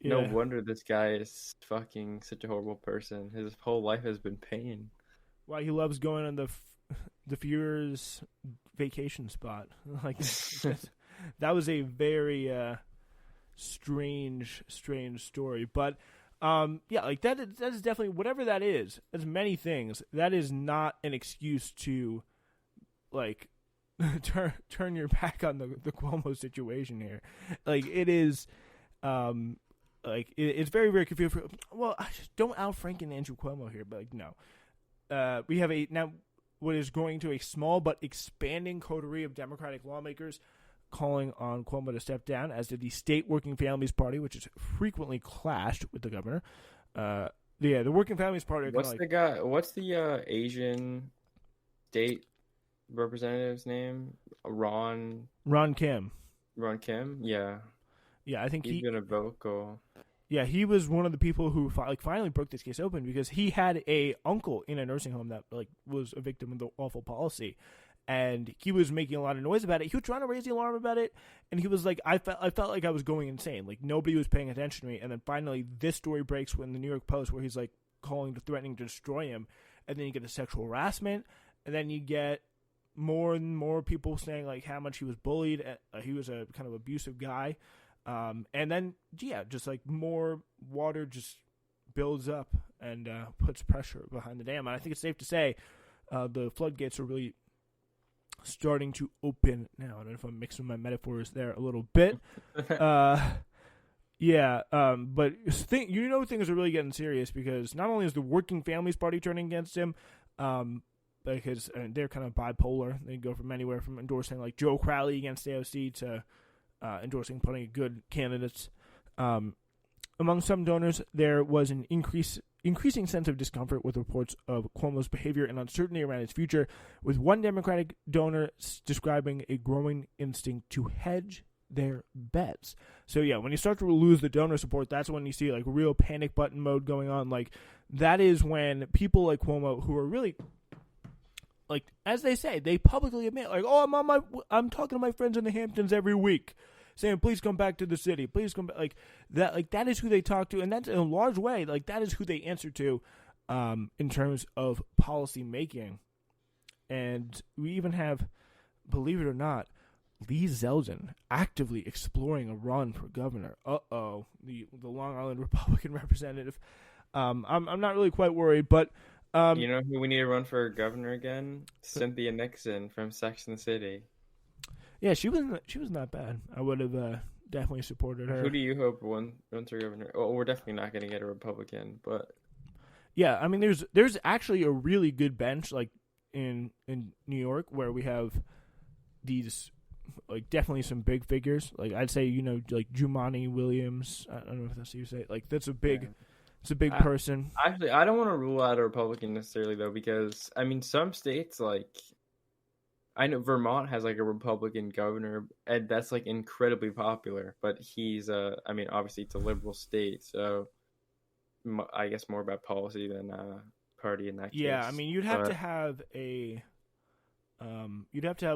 Yeah. No wonder this guy is fucking such a horrible person. His whole life has been pain. Why he loves going on the Fuhrer's vacation spot. Like that was a very strange story. But yeah, like that is definitely whatever that is. There's many things. That is not an excuse to like turn your back on the Cuomo situation here. Like it is. Like it's very very confusing. Well, don't out Frank and Andrew Cuomo here, but like no. We have what is growing to a small but expanding coterie of Democratic lawmakers calling on Cuomo to step down, as did the State Working Families Party, which has frequently clashed with the governor. The Working Families Party. What's the guy? What's the Asian state representative's name? Ron Kim. Ron Kim? Yeah. Yeah, I think he's been a vocal. Yeah, he was one of the people who finally broke this case open because he had a uncle in a nursing home that like was a victim of the awful policy, and he was making a lot of noise about it. He was trying to raise the alarm about it, and he was like, I felt like I was going insane. Like nobody was paying attention to me, and then finally this story breaks in the New York Post where he's like threatening to destroy him, and then you get the sexual harassment, and then you get more and more people saying like how much he was bullied. He was a kind of abusive guy. And then, yeah, just like more water just builds up and puts pressure behind the dam. And I think it's safe to say the floodgates are really starting to open now. I don't know if I'm mixing my metaphors there a little bit. Yeah, but things are really getting serious because not only is the Working Families Party turning against him, because they're kind of bipolar. They go from anywhere from endorsing like Joe Crowley against AOC to endorsing plenty of good candidates. Among some donors, there was an increasing sense of discomfort with reports of Cuomo's behavior and uncertainty around his future, with one Democratic donor describing a growing instinct to hedge their bets. So yeah, when you start to lose the donor support, that's when you see like real panic button mode going on. Like that is when people like Cuomo, who are really like, as they say, they publicly admit, like, oh, I'm talking to my friends in the Hamptons every week, saying, please come back to the city, please come back. Like that is who they talk to, and that's in a large way, like that is who they answer to, in terms of policy making. And we even have, believe it or not, Lee Zeldin actively exploring a run for governor. The Long Island Republican representative. I'm not really quite worried, but. You know who we need to run for governor again? Cynthia Nixon from Sex and the City. Yeah, she was not bad. I would have definitely supported her. Who do you hope runs for governor? Well, we're definitely not going to get a Republican, but Yeah, I mean, there's actually a really good bench like in New York where we have these like definitely some big figures. Like I'd say like Jumaane Williams. I don't know if that's how you say it. Like that's a big. Yeah. It's a big person. Actually, I don't want to rule out a Republican necessarily though, because I mean some states like. I know Vermont has like a Republican governor, and that's like incredibly popular. But he's I mean, obviously it's a liberal state, so I guess more about policy than party in that case. Yeah, I mean, you'd have to have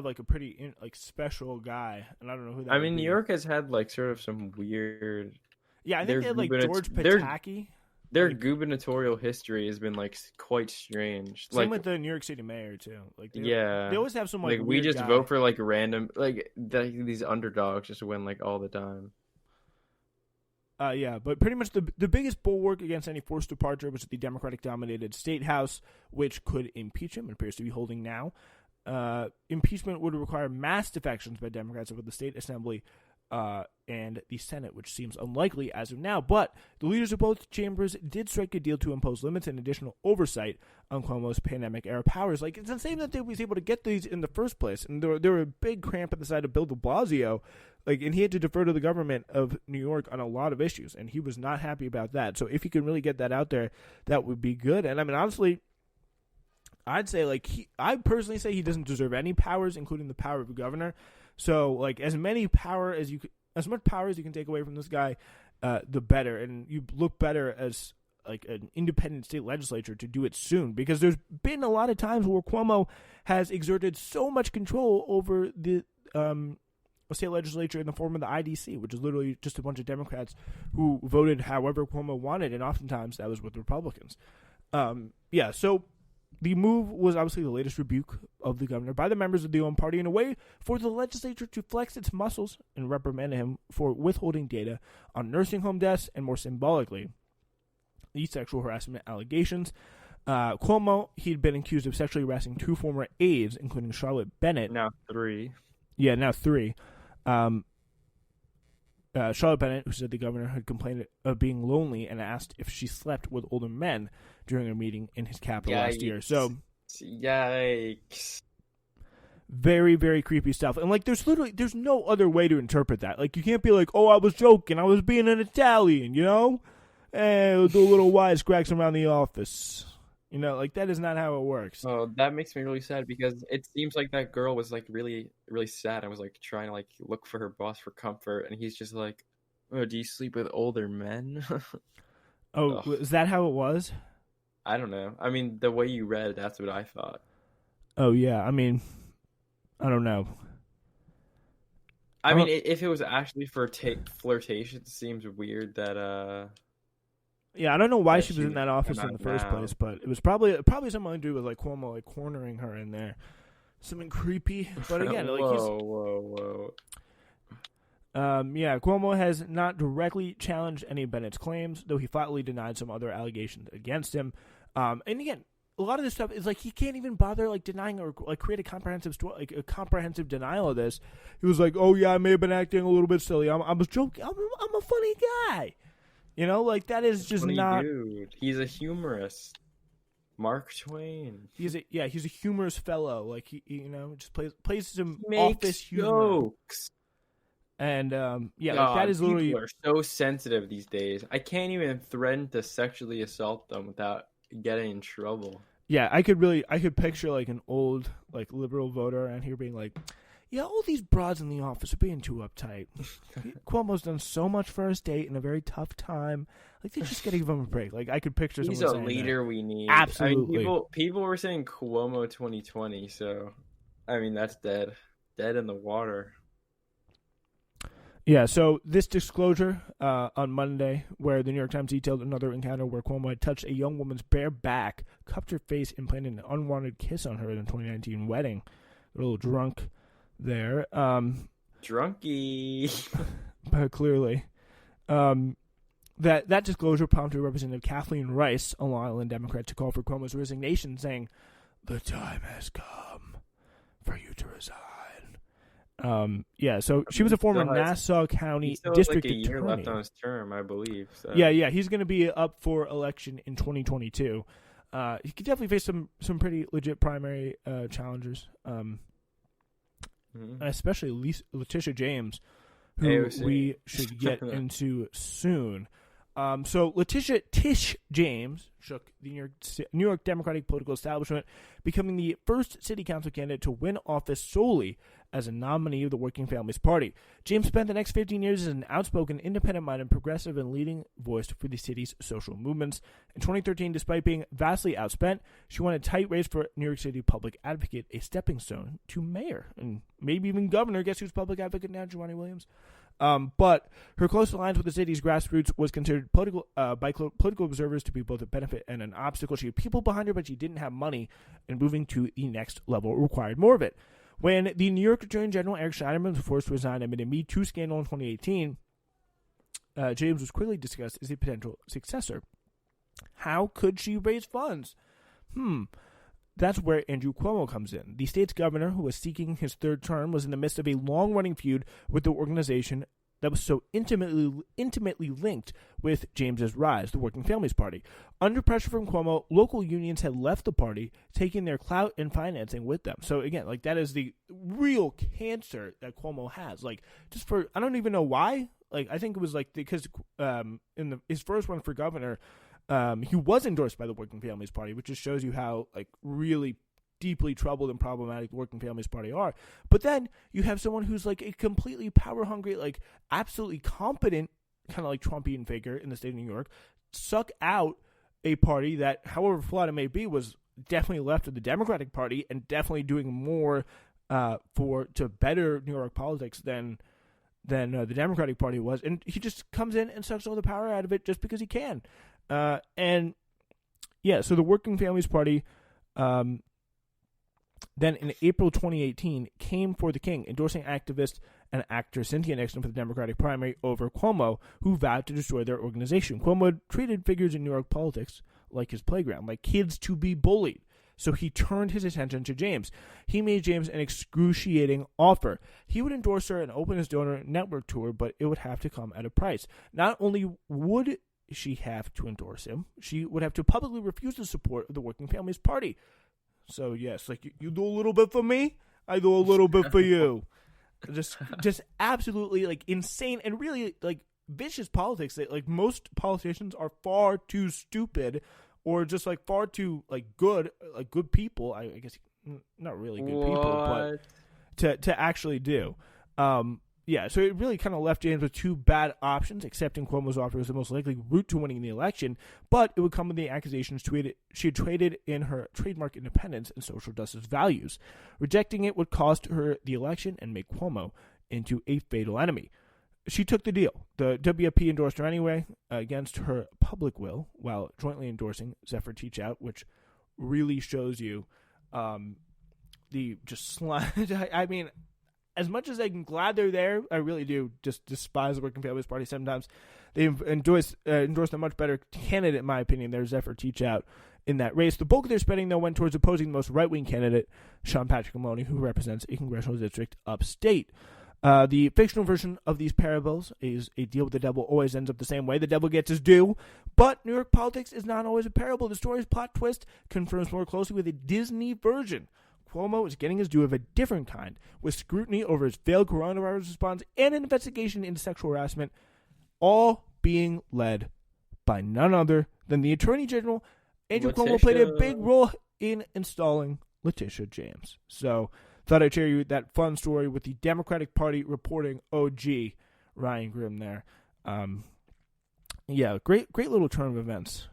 like a pretty like special guy, and I don't know who that. I mean, New York has had like sort of some weird. Yeah, I think they had like George Pataki. Their gubernatorial history has been like quite strange. Same with the New York City mayor too. Like they always have some like we just guy. vote for like random these underdogs just win like all the time. Yeah, but pretty much the biggest bulwark against any forced departure was the Democratic-dominated State House, which could impeach him and appears to be holding now. Impeachment would require mass defections by Democrats over the state assembly and the Senate, which seems unlikely as of now. But the leaders of both chambers did strike a deal to impose limits and additional oversight on Cuomo's pandemic-era powers. Like, it's insane that they was able to get these in the first place. And there were a big cramp at the side of Bill de Blasio, and he had to defer to the government of New York on a lot of issues, and he was not happy about that. So if he could really get that out there, that would be good. And I mean, honestly, I'd say I personally say he doesn't deserve any powers, including the power of a governor. So like as much power as you can take away from this guy, the better, and you look better as like an independent state legislature to do it soon, because there's been a lot of times where Cuomo has exerted so much control over the state legislature in the form of the IDC, which is literally just a bunch of Democrats who voted however Cuomo wanted, and oftentimes that was with Republicans. So the move was obviously the latest rebuke of the governor by the members of the own party in a way for the legislature to flex its muscles and reprimand him for withholding data on nursing home deaths and, more symbolically, the sexual harassment allegations. Cuomo, he'd been accused of sexually harassing 2 former aides, including Charlotte Bennett. Now 3. Yeah, now 3. Charlotte Bennett, who said the governor had complained of being lonely and asked if she slept with older men during a meeting in his capital last year. So, yikes. Very, very creepy stuff. And, like, there's no other way to interpret that. Like, you can't be like, oh, I was joking, I was being an Italian, you know? And do a little wisecracks around the office. You know, like, that is not how it works. Oh, that makes me really sad, because it seems like that girl was, like, really, really sad. I was, like, trying to, like, look for her boss for comfort, and he's just like, oh, do you sleep with older men? Oh, is that how it was? I don't know. I mean, the way you read, that's what I thought. Oh, yeah. I mean, I don't know. I mean, if it was actually for flirtation, it seems weird that, yeah, I don't know why she was in that office in the first place, but it was probably something to do with like Cuomo like cornering her in there, something creepy. But again, like whoa. Yeah, Cuomo has not directly challenged any of Bennett's claims, though he flatly denied some other allegations against him. And again, a lot of this stuff is like he can't even bother like denying or like create a comprehensive denial of this. He was like, "Oh yeah, I may have been acting a little bit silly. I was joking. I'm a funny guy." You know, like that is just not. Dude. He's a humorist. Mark Twain. He's a humorous fellow. Like he just plays some office humor. Jokes. And God, like that is literally. People are so sensitive these days. I can't even threaten to sexually assault them without getting in trouble. Yeah, I could picture like an old like liberal voter around here being like, yeah, all these broads in the office are being too uptight. Cuomo's done so much for our state in a very tough time. Like, they just got to give him a break. Like, I could picture someone saying he's a leader that. we need. Absolutely. I mean, people were saying Cuomo 2020, so, I mean, that's dead. Dead in the water. Yeah, so this disclosure on Monday, where the New York Times detailed another encounter where Cuomo had touched a young woman's bare back, cupped her face, and planted an unwanted kiss on her in a 2019 wedding. A little drunk there. Drunky. But clearly. That disclosure prompted Representative Kathleen Rice, a Long Island Democrat, to call for Cuomo's resignation, saying, "The time has come for you to resign." Yeah, so I she mean, was a former still has Nassau he County still has like district a year left attorney. on his term, I believe. So Yeah, he's going to be up for election in 2022. He could definitely face some pretty legit primary challengers, mhm. especially Letitia James, who AOC. we should get into soon. So Letitia Tish James shook the New York Democratic political establishment, becoming the first city council candidate to win office solely as a nominee of the Working Families Party. James spent the next 15 years as an outspoken, independent-minded, progressive, and leading voice for the city's social movements. In 2013, despite being vastly outspent, she won a tight race for New York City public advocate, a stepping stone to mayor, and maybe even governor. Guess who's public advocate now? Juwanne Williams. But her close alliance with the city's grassroots was considered by political observers to be both a benefit and an obstacle. She had people behind her, but she didn't have money, and moving to the next level required more of it. When the New York Attorney General Eric Schneiderman was forced to resign amid a Me Too scandal in 2018, James was quickly discussed as a potential successor. How could she raise funds? That's where Andrew Cuomo comes in. The state's governor, who was seeking his third term, was in the midst of a long-running feud with the organization that was so intimately linked with James's rise, the Working Families Party. Under pressure from Cuomo, local unions had left the party, taking their clout and financing with them. So again, like, that is the real cancer that Cuomo has. Like, just for, I don't even know why. Like, I think it was like because his first run for governor, he was endorsed by the Working Families Party, which just shows you how, like, really deeply troubled and problematic the Working Families Party are. But then you have someone who's like a completely power hungry, like absolutely competent, kind of like Trumpian figure in the state of New York, suck out a party that, however flawed it may be, was definitely left of the Democratic Party and definitely doing more to better New York politics than the Democratic Party was. And he just comes in and sucks all the power out of it just because he can. And yeah, so the Working Families Party, then in April 2018, came for the king, endorsing activist and actor Cynthia Nixon for the Democratic primary over Cuomo, who vowed to destroy their organization. Cuomo had treated figures in New York politics like his playground, like kids to be bullied. So he turned his attention to James. He made James an excruciating offer. He would endorse her and open his donor network to her, but it would have to come at a price. Not only would she have to endorse him, she would have to publicly refuse the support of the Working Families Party. So yes, like, you do a little bit for me, I do a little bit for you. Just absolutely, like, insane and really, like, vicious politics that, like, most politicians are far too stupid or just, like, far too, like, good people. I guess not really good people, but to actually do. Yeah, so it really kind of left James with two bad options. Accepting Cuomo's offer was the most likely route to winning the election, but it would come with the accusations she had traded in her trademark independence and social justice values. Rejecting it would cost her the election and make Cuomo into a fatal enemy. She took the deal. The WFP endorsed her anyway, against her public will, while jointly endorsing Zephyr Teachout, which really shows you the just slide. I mean, as much as I'm glad they're there, I really do just despise the Working Families Party sometimes. They've endorsed a much better candidate, in my opinion. There's Zephyr Teachout in that race. The bulk of their spending, though, went towards opposing the most right-wing candidate, Sean Patrick Maloney, who represents a congressional district upstate. The fictional version of these parables is a deal with the devil always ends up the same way. The devil gets his due. But New York politics is not always a parable. The story's plot twist confirms more closely with a Disney version. Cuomo is getting his due of a different kind, with scrutiny over his failed coronavirus response and an investigation into sexual harassment, all being led by none other than the Attorney General. Andrew Cuomo played a big role in installing Letitia James. So, thought I'd share you that fun story with the Democratic Party reporting OG Ryan Grimm there. Yeah, great little turn of events.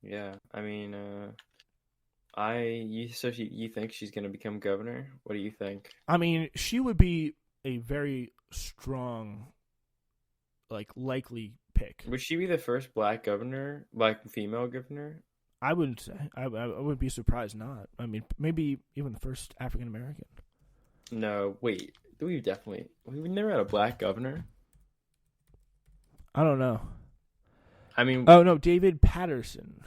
Yeah, I mean, you think she's going to become governor? What do you think? I mean, she would be a very strong, like, likely pick. Would she be the first black governor, black female governor? I wouldn't say. I would be surprised not. I mean, maybe even the first African American. No, wait. We've never had a black governor. I don't know. I mean, oh no, David Patterson.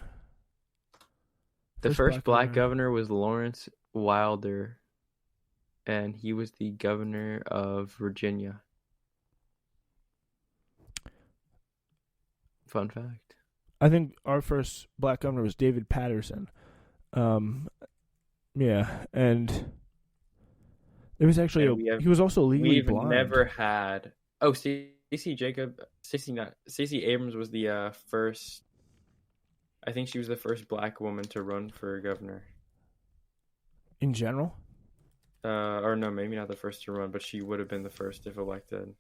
The first black governor was Lawrence Wilder. and he was the governor of Virginia. Fun fact. I think our first black governor was David Patterson. Yeah, and there was actually he was also legally blind. We've never had. Oh, Stacey Abrams was the first. I think she was the first black woman to run for governor. In general? Or no, maybe not the first to run, but she would have been the first if elected.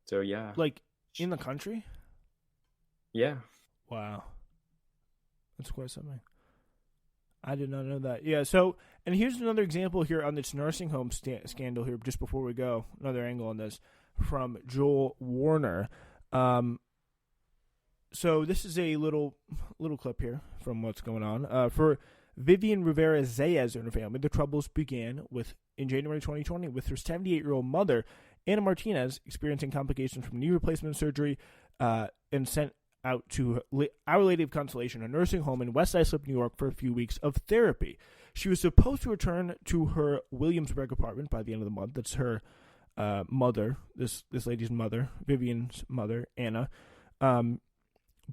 So yeah. Like in the country? Yeah. Wow. That's quite something. I did not know that. Yeah, so, and here's another example here on this nursing home scandal here, just before we go, another angle on this, from Joel Warner. So this is a little clip here from what's going on. For Vivian Rivera Zayas and her family, the troubles began in January 2020 with her 78-year-old mother, Anna Martinez, experiencing complications from knee replacement surgery and sent out to Our Lady of Consolation, a nursing home in West Islip, New York, for a few weeks of therapy. She was supposed to return to her Williamsburg apartment by the end of the month. That's her mother, this lady's mother, Vivian's mother, Anna.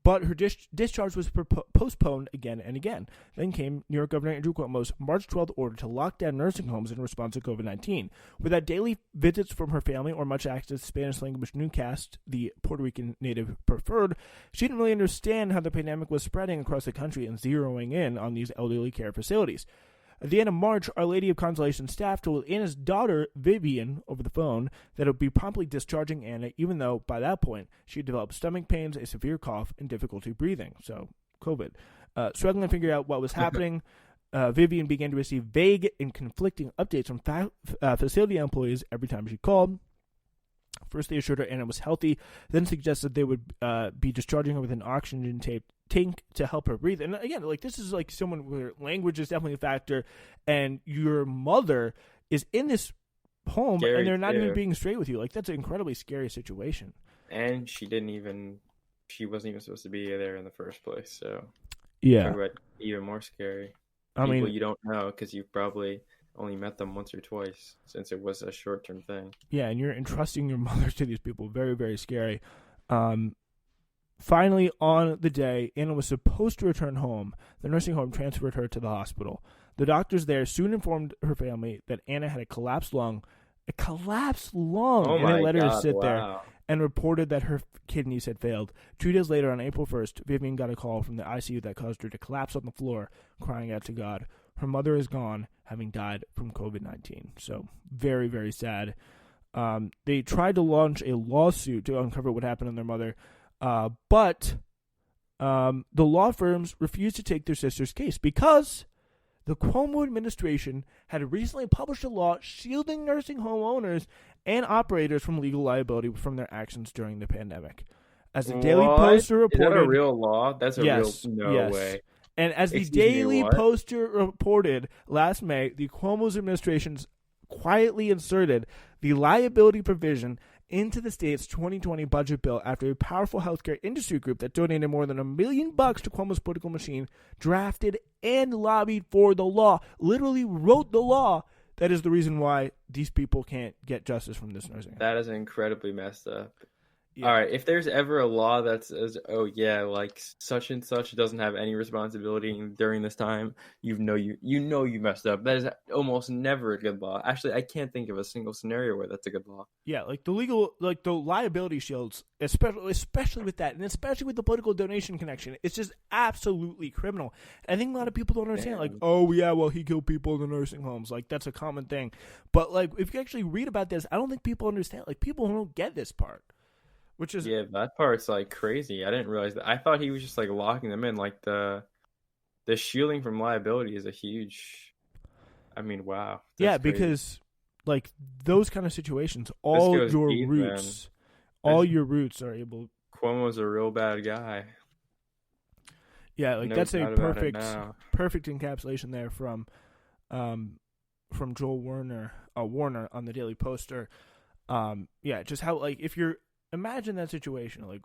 But her discharge was postponed again and again. Then came New York Governor Andrew Cuomo's March 12th order to lock down nursing homes in response to COVID-19. Without daily visits from her family or much access to Spanish-language newscasts the Puerto Rican native preferred, she didn't really understand how the pandemic was spreading across the country and zeroing in on these elderly care facilities. At the end of March, Our Lady of Consolation staff told Anna's daughter, Vivian, over the phone that it would be promptly discharging Anna, even though, by that point, she had developed stomach pains, a severe cough, and difficulty breathing. So, COVID. Struggling to figure out what was happening, Vivian began to receive vague and conflicting updates from facility employees every time she called. First, they assured her Anna was healthy, then suggested they would be discharging her with an oxygen tank to help her breathe. And again, like, this is like someone where language is definitely a factor, and your mother is in this home and they're not even being straight with you. Like, that's an incredibly scary situation. And she wasn't even supposed to be there in the first place. So yeah, even more scary. I mean, you don't know because you've probably only met them once or twice since it was a short-term thing. Yeah, and you're entrusting your mother to these people. Very, very scary. Finally, on the day Anna was supposed to return home, the nursing home transferred her to the hospital. The doctors there soon informed her family that Anna had a collapsed lung, Oh and they let her sit wow. there and reported that her kidneys had failed. 2 days later, on April 1st, Vivian got a call from the ICU that caused her to collapse on the floor, crying out to God. Her mother is gone, having died from COVID-19. So, very, very sad. They tried to launch a lawsuit to uncover what happened to their mother, but the law firms refused to take their sister's case because the Cuomo administration had recently published a law shielding nursing home owners and operators from legal liability from their actions during the pandemic. As the Daily Poster reported... Is that a real law? That's a real... No way. And as the Daily Poster reported last May, the Cuomo's administration quietly inserted the liability provision into the state's 2020 budget bill after a powerful healthcare industry group that donated more than $1 million to Cuomo's political machine drafted and lobbied for the law, literally wrote the law. That is the reason why these people can't get justice from this nursing home. That is incredibly messed up. Yeah. All right, if there's ever a law that says, oh yeah, like such and such doesn't have any responsibility during this time, you know you messed up. That is almost never a good law. Actually, I can't think of a single scenario where that's a good law. Yeah, like the liability shields, especially with that, and especially with the political donation connection, it's just absolutely criminal. I think a lot of people don't understand. Like, oh yeah, well he killed people in the nursing homes. Like, that's a common thing. But like, if you actually read about this, I don't think people understand. Like, people don't get this part. Which is that part's like crazy. I didn't realize that. I thought he was just like locking them in. Like the shielding from liability is a huge. I mean, wow. Yeah, crazy. Because like those kind of situations, all your roots are able. Cuomo's a real bad guy. Yeah, like that's a perfect encapsulation there from Joel Warner on the Daily Poster. Yeah, just how, like, if you're imagine that situation, like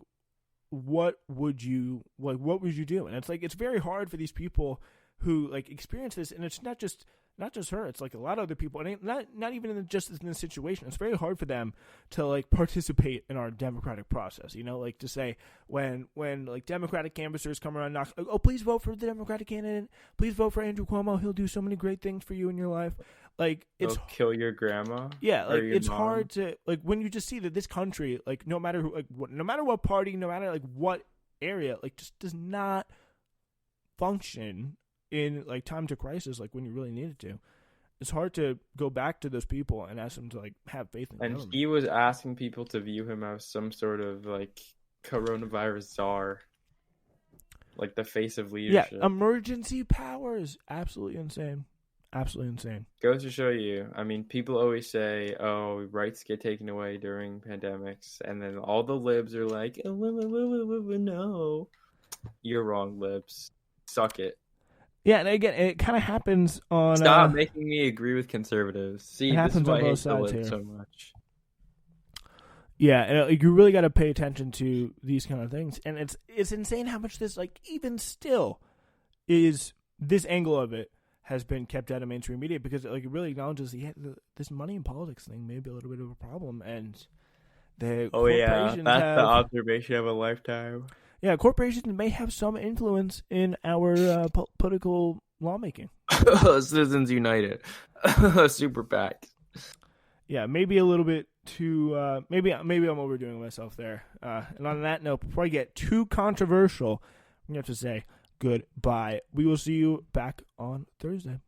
what would you do? And it's like, it's very hard for these people who like experience this, and it's not just her. It's like a lot of other people, and not even just in this situation. It's very hard for them to like participate in our democratic process. You know, like to say when like Democratic canvassers come around, knock, oh, please vote for the Democratic candidate. Please vote for Andrew Cuomo. He'll do so many great things for you in your life. Like it's He'll kill your grandma. Yeah, like it's mom. hard to like when you just see that this country, like no matter who, like no matter what party, no matter like what area, like just does not function in like times of crisis, like when you really need it to. It's hard to go back to those people and ask them to like have faith in government. And he was asking people to view him as some sort of like coronavirus czar, like the face of leadership. Yeah, emergency powers, absolutely insane. Absolutely insane. Goes to show you. I mean, people always say, "Oh, rights get taken away during pandemics," and then all the libs are like, "Oh, no." You're wrong, libs. Suck it. Yeah, and again, it kind of happens on. Stop making me agree with conservatives. See, this is why I hate the libs so much. Yeah, and you really got to pay attention to these kind of things, and it's insane how much this, like, even still, is this angle of it has been kept out of mainstream media because like it really acknowledges this money in politics thing may be a little bit of a problem, and the corporations that's the observation of a lifetime. Yeah, corporations may have some influence in our political lawmaking. Citizens United, super PAC. Yeah, maybe a little bit too. Maybe I'm overdoing myself there. And on that note, before I get too controversial, I'm gonna have to say goodbye. We will see you back on Thursday.